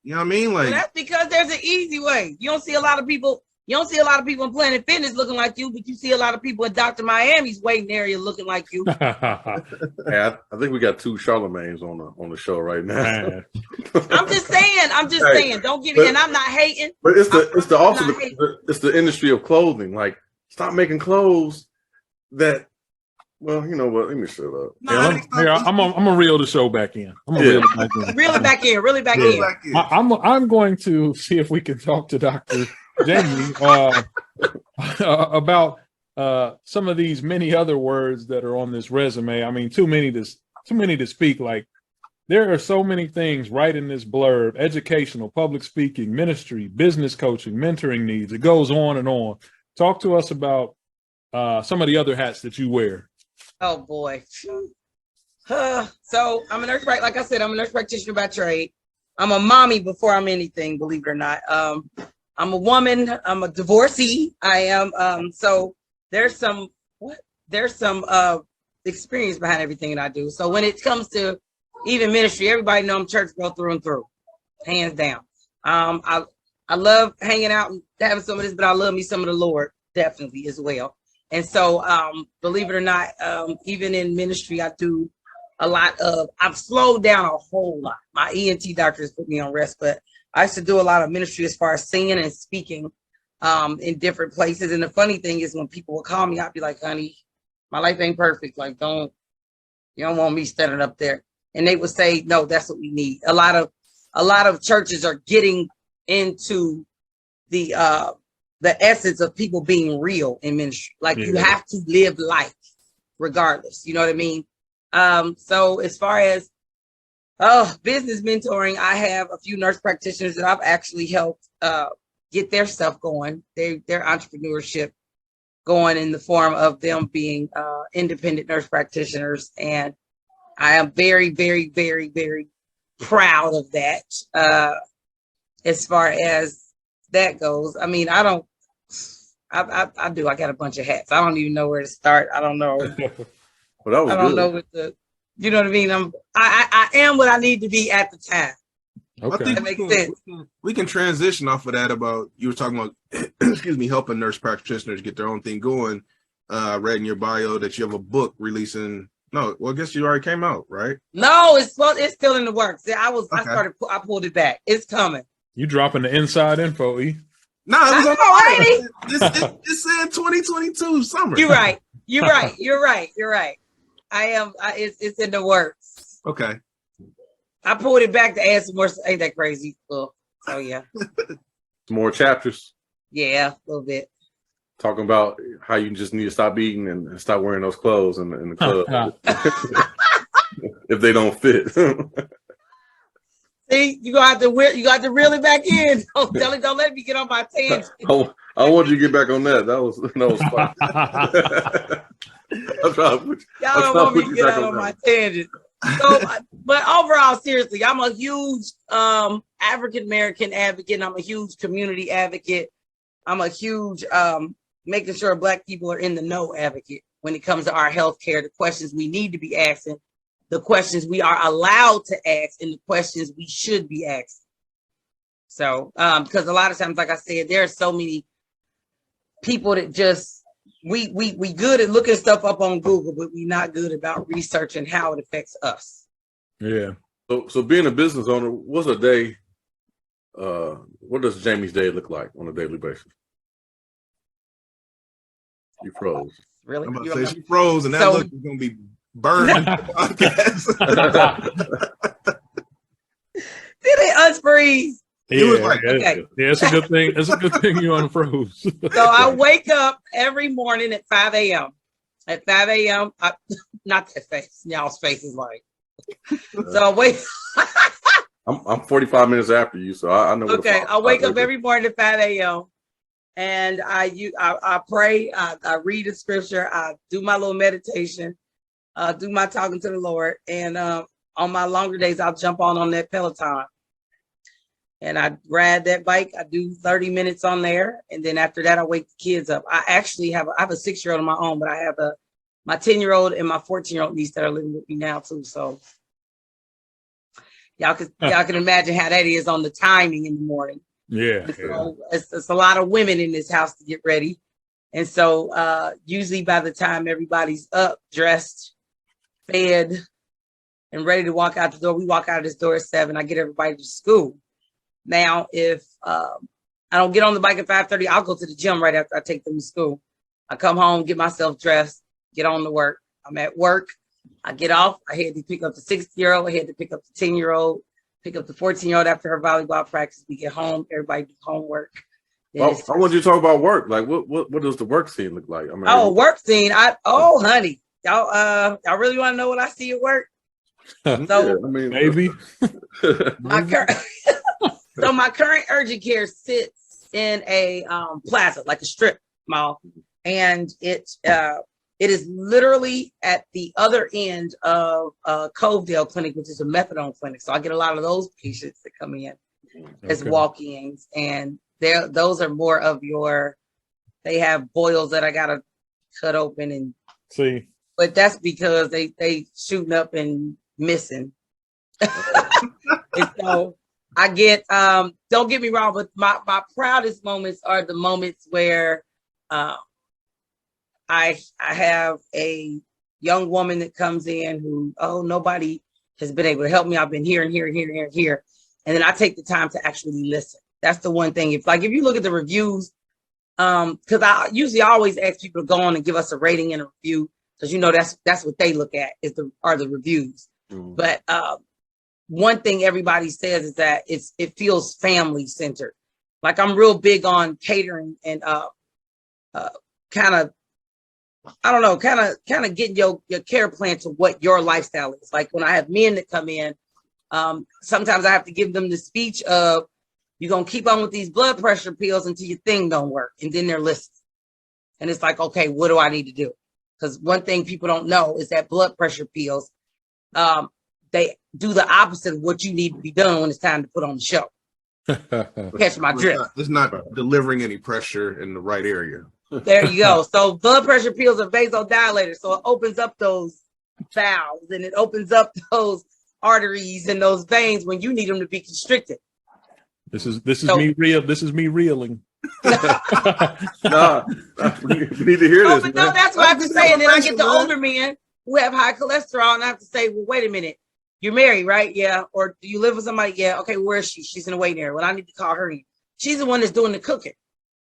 know what I mean? Like that's because there's an easy way. You don't see a lot of people in Planet Fitness looking like you, but you see a lot of people in Dr. Miami's waiting area looking like you. I think we got 2 Charlemagnes on the show right now. I'm just saying. Don't give me, and I'm not hating. But it's the industry of clothing. Like, stop making clothes that. Well, you know what? Let me shut up. I'm gonna reel the show back in. I'm gonna reel it back in. Really back in. I'm going to see if we can talk to Dr. Jaimee about some of these many other words that are on this resume. I mean, too many to speak. Like there are so many things right in this blurb: educational, public speaking, ministry, business coaching, mentoring needs. It goes on and on. Talk to us about some of the other hats that you wear. Oh boy. So I'm a nurse, like I said, I'm a nurse practitioner by trade. I'm a mommy before I'm anything, believe it or not. I'm a woman, I'm a divorcee. I am so there's some experience behind everything that I do. So when it comes to even ministry, everybody know I'm church girl through and through, hands down. I love hanging out and having some of this, but I love me some of the Lord definitely as well. And so, believe it or not, even in ministry, I do a lot of, I've slowed down a whole lot. My ENT doctors put me on rest, but I used to do a lot of ministry as far as singing and speaking in different places. And the funny thing is when people would call me, I'd be like, honey, my life ain't perfect. Like, you don't want me standing up there. And they would say, no, that's what we need. A lot of churches are getting into the essence of people being real in ministry. Like you have to live life regardless. You know what I mean? So as far as business mentoring, I have a few nurse practitioners that I've actually helped get their stuff going, their entrepreneurship going in the form of them being independent nurse practitioners. And I am very, very, very, very proud of that. As far as that goes, I mean, I got a bunch of hats. I don't even know where to start. I don't know. Well, that was I don't good. know what you know what I mean? I am what I need to be at the time. I think That makes sense. we can transition off of that about, you were talking about, excuse me, helping nurse practitioners get their own thing going. I read in your bio that you have a book releasing. No, well, I guess you already came out, right? No, it's still in the works. I Okay. I pulled it back. It's coming. You dropping the inside info, E? No, it was I on know, the ain't it said 2022 summer. You're right. You're right. You're right. You're right. It's in the works. Okay. I pulled it back to add some more. Ain't that crazy? So yeah. More chapters Yeah, a little bit. talking about how you just need to stop eating and stop wearing those clothes in the club if they don't fit. See, you got to reel it back in. Don't let me get on my tangent. I want you to get back on that. That was fun. I'm trying to put Y'all I'm don't trying to want me put to you get back out on on my that. tangent. So, but overall, seriously, I'm a huge African American advocate. And I'm a huge community advocate. I'm a huge making sure Black people are in the know advocate when it comes to our healthcare, the questions we need to be asking, the questions we are allowed to ask, and the questions we should be asking. So, because a lot of times, like I said, there are so many people that just we good at looking stuff up on Google, but we're not good about researching how it affects us. Yeah. So being a business owner, what's a day? What does Jaime's day look like on a daily basis? You froze. Really? I'm about You to don't say know? she froze, and that So- look is going to be burned in the podcast. Did it unfreeze? Yeah, was like, okay. Yeah, it's a good thing. It's a good thing you unfroze. So I wake up every morning at 5 a.m. At 5 a.m., not that face. Y'all's face is like. So I wake. I'm 45 minutes after you, so I know. Okay, I wake up every morning at 5 a.m. and I pray. I read the scripture. I do my little meditation. Do my talking to the Lord. And on my longer days, I'll jump on that Peloton. And I ride that bike. I do 30 minutes on there. And then after that, I wake the kids up. I actually have a 6-year-old of my own, but I have my 10-year-old and my 14-year-old niece that are living with me now too. So y'all can imagine how that is on the timing in the morning. Yeah. So it's a lot of women in this house to get ready. And so usually by the time everybody's up, dressed, fed, and ready to walk out the door, we walk out of this door at 7. I get everybody to school. Now, if I don't get on the bike at 5:30, I'll go to the gym right after I take them to school. I come home, get myself dressed, get on to work. I'm at work. I get off. I had to pick up the 6-year-old. I had to pick up the 10-year-old, pick up the 14-year-old after her volleyball practice. We get home. Everybody do homework. I want you to talk about work. Like, what does the work scene look like? I mean, work scene. Honey, y'all really want to know what I see at work? So yeah, I mean, Maybe. my current urgent care sits in a plaza, like a strip mall, and it is literally at the other end of Covedale Clinic, which is a methadone clinic. So I get a lot of those patients that come in as walk-ins, and those are more of they have boils that I gotta cut open and See. But that's because they shooting up and missing. And so I get don't get me wrong, but my proudest moments are the moments where I have a young woman that comes in who, nobody has been able to help me. I've been here and here and here and here and here. And then I take the time to actually listen. That's the one thing. If you look at the reviews, because I usually always ask people to go on and give us a rating and a review, because that's what they look at are the reviews. Mhm. But one thing everybody says is that it feels family centered. Like I'm real big on catering and kind of getting your care plan to what your lifestyle is. Like when I have men that come in, sometimes I have to give them the speech of, You're going to keep on with these blood pressure pills until your thing don't work. And then they're listed. And it's like, okay, what do I need to do? Because one thing people don't know is that blood pressure pills, they do the opposite of what you need to be done when it's time to put on the show. Catch my drift. It's not delivering any pressure in the right area. There you go. So blood pressure pills are vasodilators. So it opens up those valves and it opens up those arteries and those veins when you need them to be constricted. This is me reeling. Nah, we need to hear this. But no, that's what I have to say. And then I get the older men who have high cholesterol, and I have to say, well, wait a minute. You're married, right? Yeah. Or do you live with somebody? Yeah. Okay, where is she? She's in the waiting area. Well, I need to call her in. She's the one that's doing the cooking.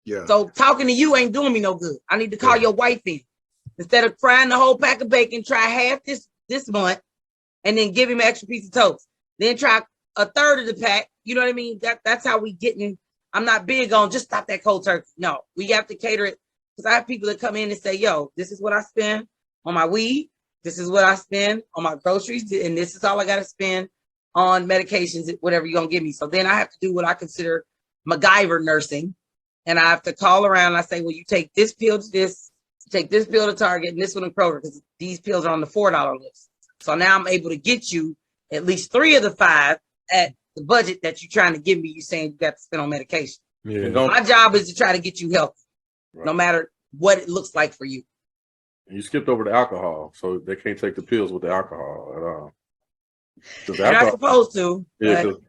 Yeah. So talking to you ain't doing me no good. I need to call your wife in. Instead of frying the whole pack of bacon, try half this month and then give him an extra piece of toast. Then try a third of the pack. You know what I mean? That's how we getting. I'm not big on just stop that cold turkey. No, we have to cater it. Because I have people that come in and say, yo, this is what I spend on my weed. This is what I spend on my groceries. And this is all I got to spend on medications, whatever you're going to give me. So then I have to do what I consider MacGyver nursing. And I have to call around and I say, well, you take this pill to this, take this pill to Target and this one to Kroger because these pills are on the $4 list. So now I'm able to get you at least 3 of the 5 at the budget that you're trying to give me. You're saying you got to spend on medication. Yeah. My job is to try to get you healthy, Right. no matter what it looks like for you. You skipped over the alcohol, so they can't take the pills with the alcohol at all. You're not supposed to. Yeah, But 'cause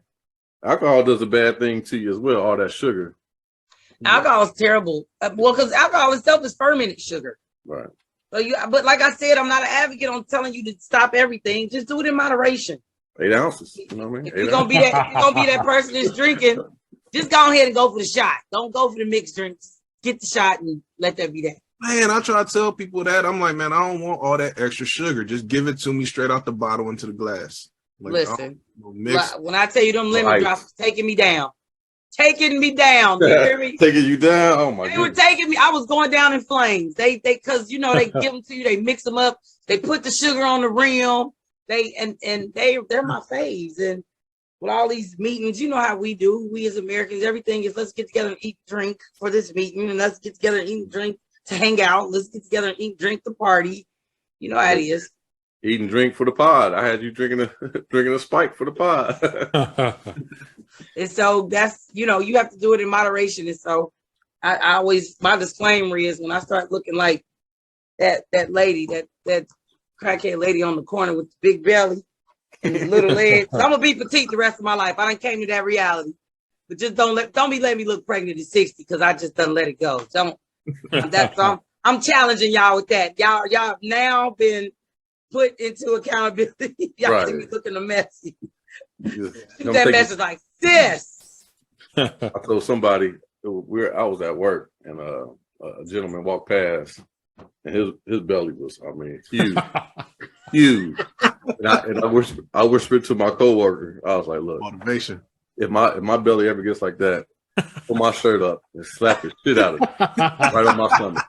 alcohol does a bad thing to you as well. All that sugar. alcohol is terrible. Well, because alcohol itself is fermented sugar. Right. So but like I said, I'm not an advocate on telling you to stop everything. Just do it in moderation. 8 ounces. You know what I mean? If you're gonna be that person that's drinking, just go ahead and go for the shot. Don't go for the mixed drinks. Get the shot and let that be that. Man, I try to tell people that. I'm like, man, I don't want all that extra sugar. Just give it to me straight out the bottle into the glass. Like, Listen, mix. when I tell you them lemon Right. drops taking me down. Taking me down. You hear me? Taking you down. Oh my They were goodness. taking me. I was going down in flames. They because you know they give them to you. They mix them up. They put the sugar on the rim. They're my faves. And with all these meetings, you know how we do. We as Americans, everything is let's get together and eat, drink for this meeting, and let's get together and eat, and drink to hang out. Let's get together and eat, drink to party. You know how it is. Eat and drink for the pod. I had you drinking a spike for the pod. And so that's, you have to do it in moderation. And so I always, my disclaimer is when I start looking like that lady, that crackhead lady on the corner with the big belly and the little legs, I'm gonna be petite the rest of my life. I done came to that reality. But just don't be letting me look pregnant at 60 because I just done let it go. I'm challenging y'all with that. Y'all have now been put into accountability. Y'all see me looking a messy. That message like this. I told somebody I was at work and a gentleman walked past and his belly was, huge, huge. And I whispered to my coworker, I was like, look, Motivation. if my belly ever gets like that, pull my shirt up and slap the shit out of it right on my stomach.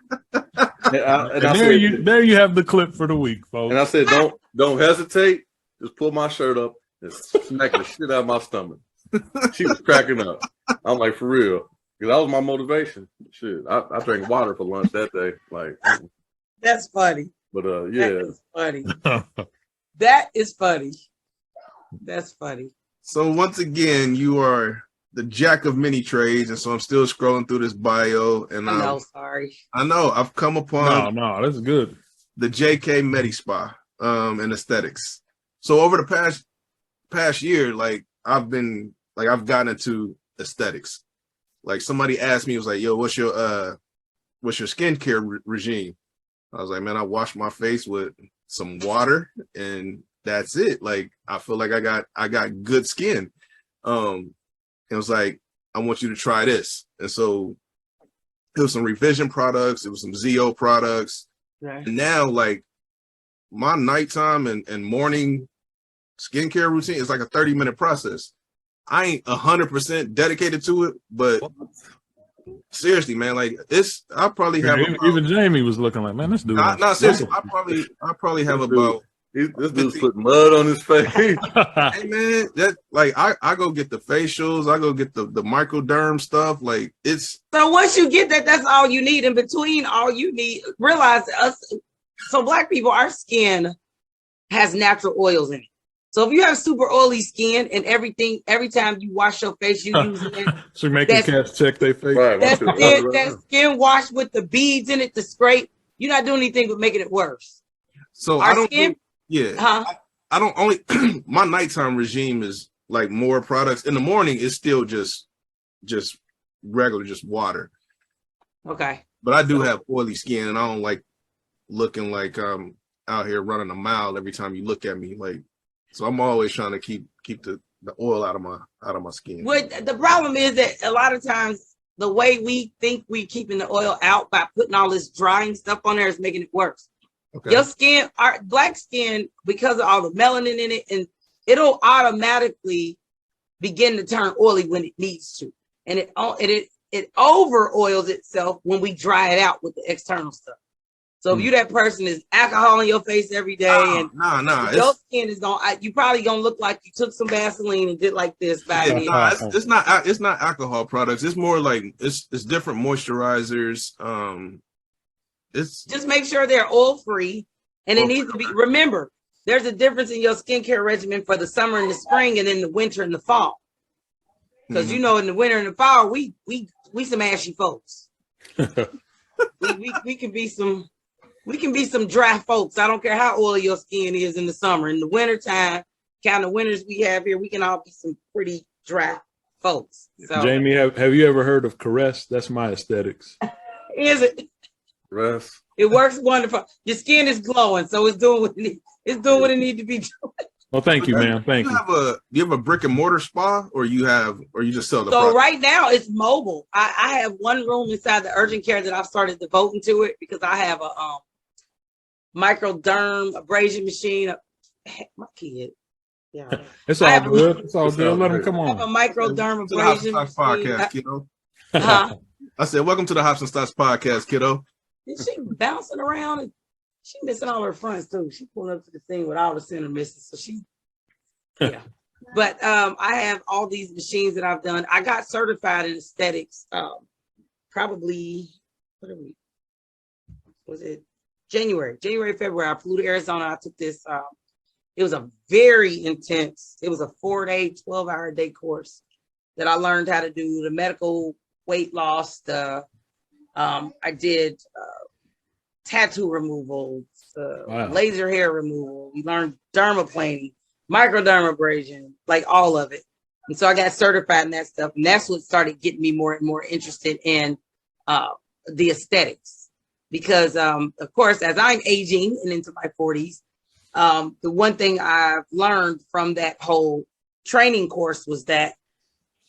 There you have the clip for the week, folks. And I said, don't hesitate. Just pull my shirt up and smack the shit out of my stomach. She was cracking up. I'm like, for real. Because that was my motivation. Shit. I drank water for lunch that day. Like, That's funny. but That yeah. is funny. That is funny. That's funny. So once again, you are the jack of many trades, and so I'm still scrolling through this bio, and I know, sorry. I know I've come upon No, that's good. the JK Medi Spa and aesthetics. So over the past year, like I've gotten into aesthetics. Like somebody asked me, it was like, yo, what's your skincare regime? I was like, man, I wash my face with some water and that's it. Like I feel like I got good skin. It was like, I want you to try this. And so it was some revision products, it was some ZO products. Right. And now like my nighttime and morning skincare routine is like a 30-minute process. I ain't 100% dedicated to it, but seriously, man, like I probably have Even Jaimee was looking like, man, this dude. seriously, I probably have about This dude's putting mud on his face. Hey man, that like I go get the facials, I go get the microderm stuff. Like it's So once you get that, that's all you need. In between, all you need, realize us. So black people, our skin has natural oils in it. So if you have super oily skin and everything, every time you wash your face, you use it. So making cats check their face. Right. That skin wash with the beads in it to scrape, you're not doing anything but making it worse. so Our I don't skin, I don't only my nighttime regime is like more products. In the morning, it's still just regular, just water. Okay. But I do have oily skin, and I don't like looking like I'm out here running a mile every time you look at me. Like, so I'm always trying to keep the oil out of my skin. What the problem is that a lot of times the way we think we keeping the oil out by putting all this drying stuff on there is making it worse. Okay. Your skin, our black skin, because of all the melanin in it, and it'll automatically begin to turn oily when it needs to, and it over oils itself when we dry it out with the external stuff. So if you that person is alcohol in your face every day, and your skin is you probably gonna look like you took some Vaseline and did like this back then. It's not alcohol products. It's more like it's different moisturizers. It's just make sure they're oil free, and it needs to be. Remember, there's a difference in your skincare regimen for the summer and the spring, and then the winter and the fall. Because you know, in the winter and the fall, we some ashy folks. we can be some dry folks. I don't care how oily your skin is in the summer. In the wintertime, kind of winters we have here, we can all be some pretty dry folks. So, Jaimee, have you ever heard of Caress? That's my aesthetics. Is it? Rest. It works wonderful. Your skin is glowing, so it's doing what it needs. It's doing what it needs to be doing. Well, thank you, ma'am. Thank you. Do you have a brick and mortar spa, or you just sell the So product? right now it's mobile. I have one room inside the urgent care that I've started devoting to it because I have a microderm abrasion machine. My kid. Yeah. It's all good. It's all good. Let them come I have a on. microderm To the Hops abrasion and Stocks machine. podcast, kiddo. Uh-huh. I said, welcome to the Hops and Stocks podcast, kiddo. Is she bouncing around? And she missing all her fronts too. She pulling up to the scene with all the center missing. So she, yeah. But I have all these machines that I've done. I got certified in aesthetics. Probably January, February. I flew to Arizona. I took this. It was a very intense. It was a 4-day, 12-hour day course that I learned how to do the medical weight loss. I did tattoo removal, laser hair removal. We learned dermaplaning, microdermabrasion, like all of it. And so I got certified in that stuff. And that's what started getting me more and more interested in the aesthetics. Because, of course, as I'm aging and into my 40s, the one thing I've learned from that whole training course was that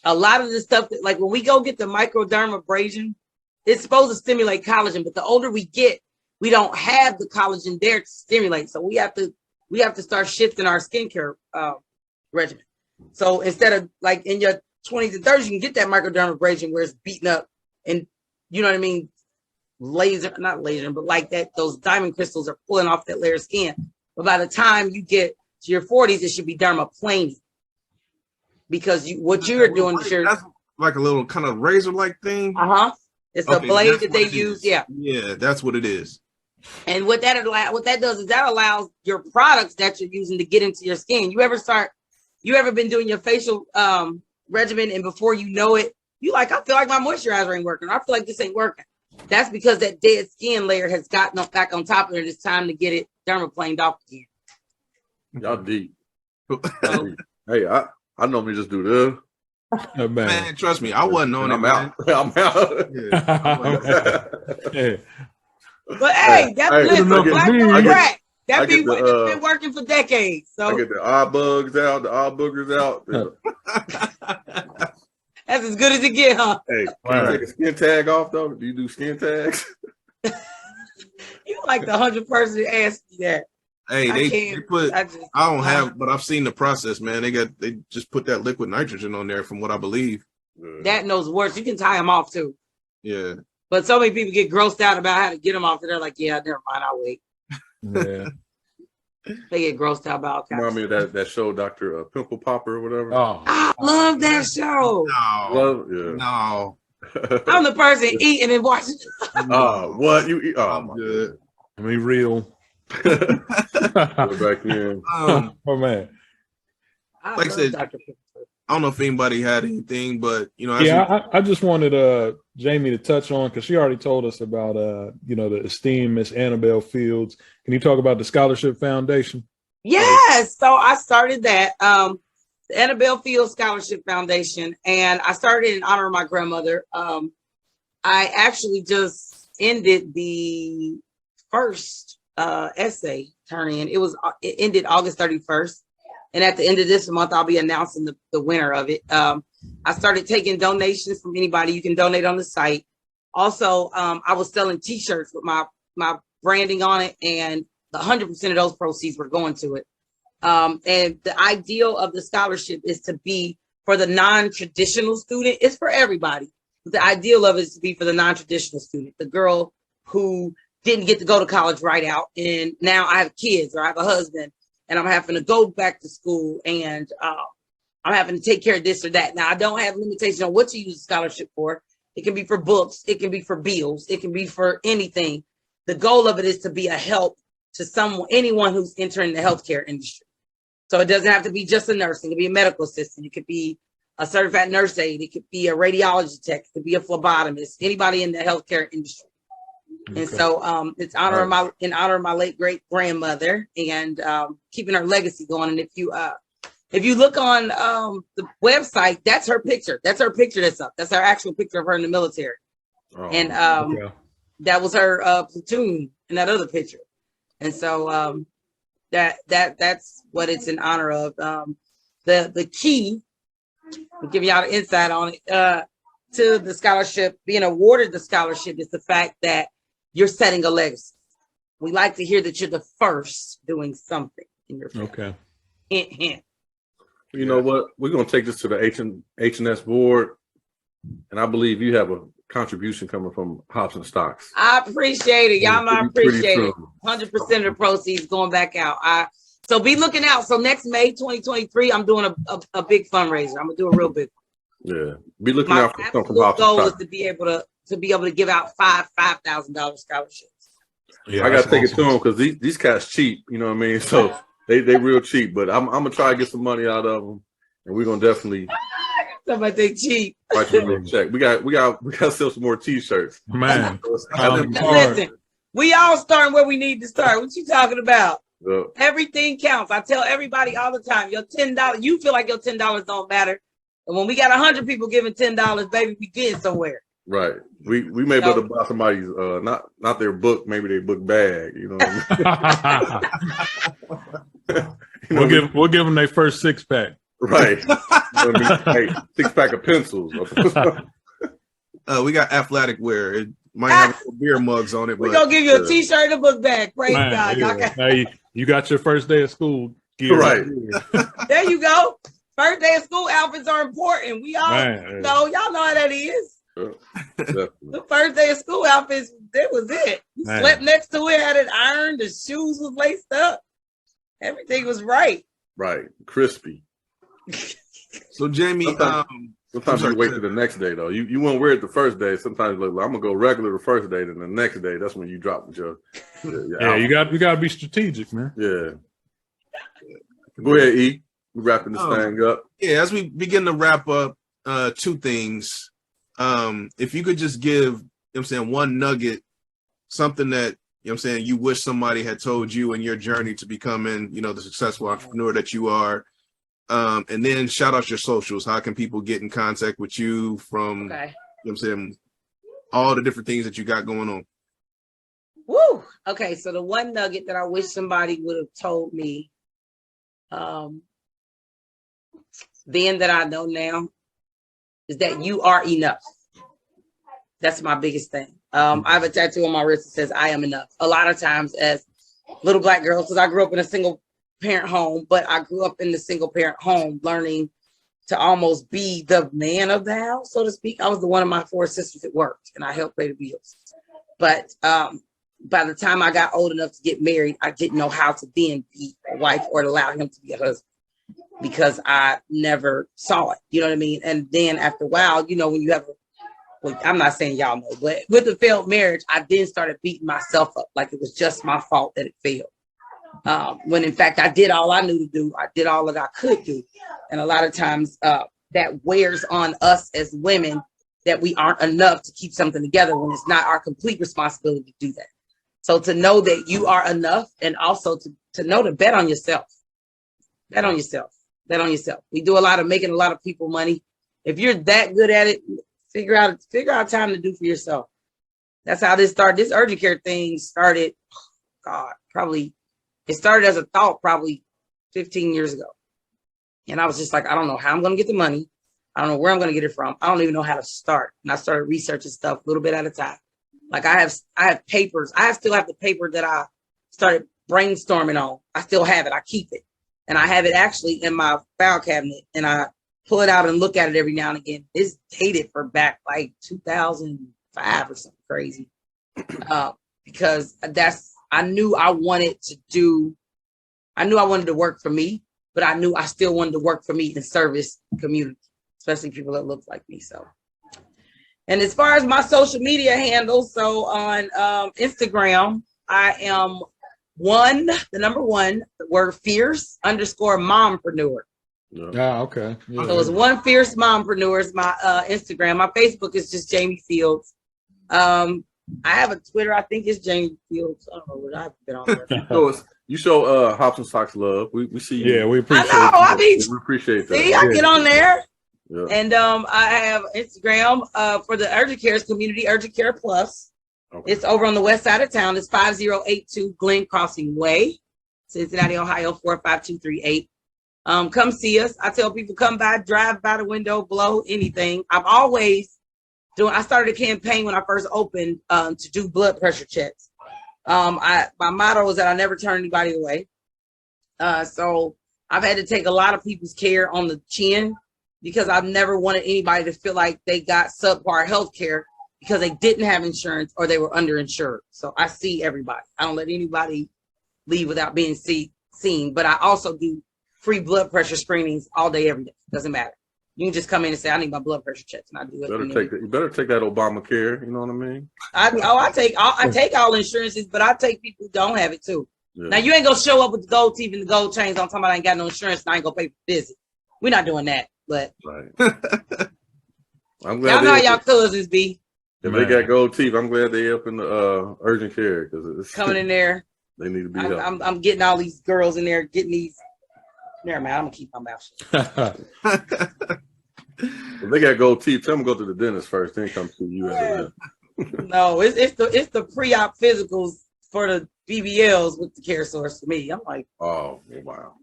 a lot of the stuff that, like when we go get the microdermabrasion, it's supposed to stimulate collagen, but the older we get, we don't have the collagen there to stimulate. So we have to start shifting our skincare regimen. So instead of like in your 20s and 30s, you can get that microdermabrasion where it's beaten up and you know what I mean? Not laser, but like that, those diamond crystals are pulling off that layer of skin. But by the time you get to your 40s, it should be dermaplaning. Because what you're doing is that's like a little kind of razor-like thing. It's a blade that they use. Yeah, that's what it is. And what that does is that allows your products that you're using to get into your skin. You ever been doing your facial regimen and before you know it, you like, I feel like my moisturizer ain't working. I feel like this ain't working. That's because that dead skin layer has gotten back on top of it. It's time to get it dermaplaned off again. Y'all deep. Hey, I normally just do this. Oh, man, trust me, I wasn't on it. I'm out. I'm out. Yeah. But hey, that's black on crack. That be it's been working for decades. So I get the eye bugs out, the eye boogers out. that's as good as it get, huh? Hey, can you take a skin tag off though? Do you do skin tags? You like the 100th person to ask me that. Hey, they put. I don't have, but I've seen the process, man. They just put that liquid nitrogen on there, from what I believe. That knows worse. You can tie them off too. Yeah. But so many people get grossed out about how to get them off, and they're like, "Yeah, never mind. I'll wait." Yeah. They get grossed out by all kinds. Remind me of that show, Dr. Pimple Popper or whatever. Oh, I love that show. No, Love, yeah. no, I'm the person eating and watching. What you eat? Oh, I'm my good. I mean, real. God. Go back in. Oh man. Like I love said, Dr. Pepper. I don't know if anybody had anything, but you know, as Yeah, I just wanted Jaimee to touch on, because she already told us about the esteemed Miss Annabelle Fields. Can you talk about the Scholarship Foundation? Yes. So I started that, the Annabelle Fields Scholarship Foundation, and I started in honor of my grandmother. I actually just ended the first essay turn-in. It ended August 31st. And at the end of this month, I'll be announcing the winner of it. I started taking donations from anybody. You can donate on the site. Also, I was selling T-shirts with my branding on it, and 100% of those proceeds were going to it. And the ideal of the scholarship is to be for the non-traditional student. It's for everybody. But the ideal of it is to be for the non-traditional student, the girl who didn't get to go to college right out, and now I have kids or I have a husband, and I'm having to go back to school, and I'm having to take care of this or that. Now, I don't have limitations on what to use a scholarship for. It can be for books. It can be for bills. It can be for anything. The goal of it is to be a help to anyone who's entering the healthcare industry. So it doesn't have to be just a nurse. It could be a medical assistant. It could be a certified nurse aide. It could be a radiology tech. It could be a phlebotomist. Anybody in the healthcare industry. Okay. And so it's in honor of my late great grandmother, and keeping her legacy going. And if you look on the website, that's her picture. That's her picture that's up. That's her actual picture of her in the military. Oh, And Okay. that was her platoon in that other picture. And so that's what it's in honor of. The key, I'll give y'all the insight on it, to the scholarship, being awarded the scholarship, is the fact that you're setting a legacy. We like to hear that you're the first doing something in your family. Okay. Hint, hint. You know what? We're gonna take this to the H&S board, and I believe you have a contribution coming from Hops and Stocks. I appreciate it. Y'all know I Pretty appreciate it. soon. 100% of the proceeds going back out. So be looking out. So next May 2023, I'm doing a big fundraiser. I'm gonna do a real big one. Yeah, be looking My out for something from absolute Hops and goal is Stocks. to be able to give out $5,000 scholarships. Yeah, I gotta that's take it awesome. to them because these cats cheap. You know what I mean? So they real cheap. But I'm gonna try to get some money out of them, and we're gonna definitely Somebody they cheap. write you a little check. We got to sell some more T-shirts. Man. Listen, we all starting where we need to start. What you talking about? Yeah. Everything counts. I tell everybody all the time, your $10, you feel like your $10 don't matter. And when we got 100 people giving $10, baby, we getting somewhere. Right. We may be able to buy somebody's not their book, maybe their book bag. You know what I mean? We'll give them their first 6-pack. Right. You know what I mean? Hey, 6-pack of pencils. we got athletic wear. It might have beer mugs on it, We're but going to give you a T-shirt and a book bag. Praise Man, God. yeah. Y'all got- Hey, you got your first day of school gear. Right. There you go. First day of school outfits are important. We all Man, know. Y'all know how that is. Definitely. The first day of school outfits, that was it. You Man. slept next to it, had it ironed, the shoes was laced up. Everything was right. Right. Crispy. so Jaimee, Sometimes you wait till the next day though. You won't wear it the first day. Sometimes like, I'm gonna go regular the first day, then the next day, that's when you drop your yeah, you got to be strategic, man. Yeah. Go ahead, E. We're wrapping this thing up. yeah, as we begin to wrap up, two things. If you could just give, you know what I'm saying, one nugget, something that, you know what I'm saying, you wish somebody had told you in your journey to becoming, you know, the successful entrepreneur that you are. And then shout out your socials. How can people get in contact with you from, Okay. you know what I'm saying, all the different things that you got going on? Woo. Okay. So the one nugget that I wish somebody would have told me, then that I know now, is that you are enough. That's my biggest thing. I have a tattoo on my wrist that says I am enough. A lot of times as little Black girls, because I grew up in a single parent home, but I grew up in the single parent home learning to almost be the man of the house, so to speak. I was the one of my 4 sisters that worked, and I helped pay the bills. But by the time I got old enough to get married, I didn't know how to then be a wife or to allow him to be a husband because I never saw it. You know what I mean? And then after a while, you know, when you have well, I'm not saying y'all know, but with the failed marriage, I then started beating myself up like it was just my fault that it failed. When in fact, I did all I knew to do. I did all that I could do. And a lot of times that wears on us as women that we aren't enough to keep something together when it's not our complete responsibility to do that. So to know that you are enough and also to know to bet on yourself. Bet on yourself. Bet on yourself. We do a lot of making a lot of people money. If you're that good at it, figure out time to do for yourself. That's how this started. This urgent care thing started, it started as a thought probably 15 years ago. And I was just like, I don't know how I'm going to get the money. I don't know where I'm going to get it from. I don't even know how to start. And I started researching stuff a little bit at a time. Like I have papers. I still have the paper that I started brainstorming on. I still have it. I keep it. And I have it actually in my file cabinet. And I pull it out and look at it every now and again. It's dated for back like 2005 or something crazy. Because I knew I wanted to work for me, but I knew I still wanted to work for me and service community, especially people that look like me. So, and as far as my social media handles, so on Instagram, I am the number one, the word fierce _mompreneur. Yeah, okay. Yeah. So it's one fierce mompreneur is my Instagram. My Facebook is just Jaimee Fields. I have a Twitter. I think it's Jaimee Fields. I don't know what I've been on there. You show Hops and Socks love. We see you. Yeah, we appreciate I know. I mean, we appreciate that. see, I get on there. Yeah. And I have Instagram for the urgent cares community, Urgent Care Plus. Okay. It's over on the west side of town. It's 5082 Glen Crossing Way, Cincinnati, Ohio 45238. Come see us. I tell people come by, drive by the window, blow anything. I started a campaign when I first opened to do blood pressure checks. My motto is that I never turn anybody away. So I've had to take a lot of people's care on the chin because I've never wanted anybody to feel like they got subpar health care because they didn't have insurance or they were underinsured. So I see everybody. I don't let anybody leave without being seen, but I also do free blood pressure screenings all day, every day. Doesn't matter. You can just come in and say, I need my blood pressure checked, and I do it. You better take that Obamacare. You know what I mean? I take all insurances, but I take people who don't have it too. Yeah. Now you ain't gonna show up with the gold teeth and the gold chains on somebody I ain't got no insurance and I ain't gonna pay for visit. We're not doing that, but right. I'm glad y'all know how y'all cousins be. If they got gold teeth, I'm glad they up in the urgent care because it's coming in there. They need to be helped. I'm getting all these girls in there getting these. Never mind, I'm gonna keep my mouth shut. If they got gold teeth, tell them to go to the dentist first, then come see you. No, it's the pre-op physicals for the BBLs with the care source for me. I'm like, oh wow.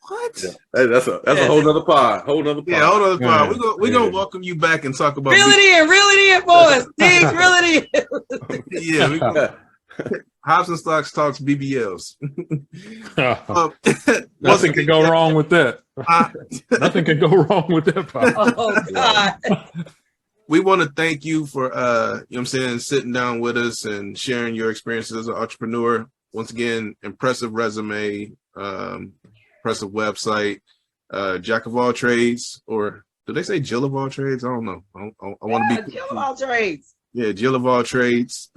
What? Yeah. Hey, that's a whole nother pod. Yeah, whole nother pod. We're gonna welcome you back and talk about reel it in, boys. Dig, reel it in. Yeah, we go. Hops and Stocks talks BBLs. Nothing can go wrong with that. Nothing can go wrong with that. Oh God. We want to thank you for you know what I'm saying, sitting down with us and sharing your experiences as an entrepreneur. Once again, impressive resume, impressive website, jack of all trades, or do they say Jill of all trades? I don't know. I want to be Jill of all trades. Yeah, Jill of all trades.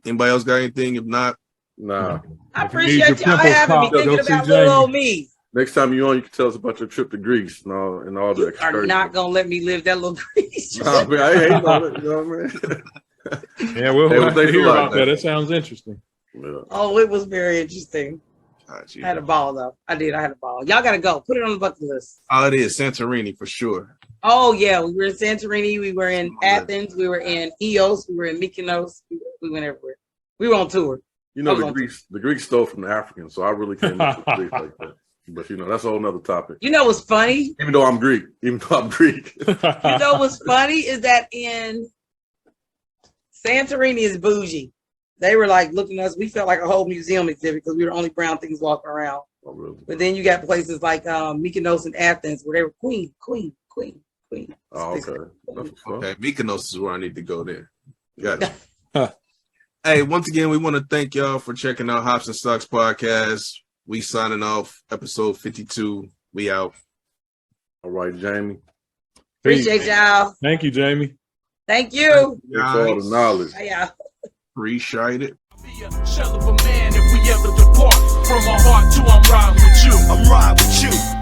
Anybody else got anything? If not, nah. I appreciate y'all having me, thinking about little old me. Next time you're on, you can tell us about your trip to Greece and all the excursions. Are not gonna let me live that little Greece. Nah, man, I ain't on it, you know what I mean? Yeah, we'll have to hear about that. It sounds interesting. Yeah. Oh, it was very interesting. I had a ball though. I had a ball. Y'all gotta go. Put it on the bucket list. Oh, it is Santorini for sure. Oh yeah, we were in Santorini. We were in Athens. We were in Eos. We were in Mykonos. We went everywhere. We were on tour. You know, the Greeks stole from the Africans, so I really can't mess with Greeks like that. But you know, that's a whole nother topic. You know what's funny? Even though I'm Greek. You know what's funny is that in Santorini is bougie. They were like looking at us. We felt like a whole museum exhibit because we were the only brown things walking around. Oh, really? But then you got places like Mykonos and Athens where they were queen. Oh, okay. Okay, Mykonos is where I need to go there. Got it. Hey, once again, we want to thank y'all for checking out Hops and Stocks podcast. We signing off episode 52. We out. All right, Jaimee. Appreciate y'all. Thank you, Jaimee. Thank you. Thanks for all the knowledge. Bye, y'all. Appreciate it. Be a shell of a man if we ever depart. From my heart to I'm riding with you. I'm riding with you.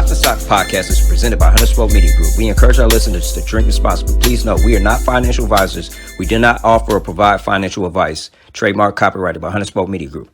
Hops and Stocks podcast is presented by H&S Media Group. We encourage our listeners to drink responsibly. Please note, we are not financial advisors. We do not offer or provide financial advice. Trademark copyrighted by H&S Media Group.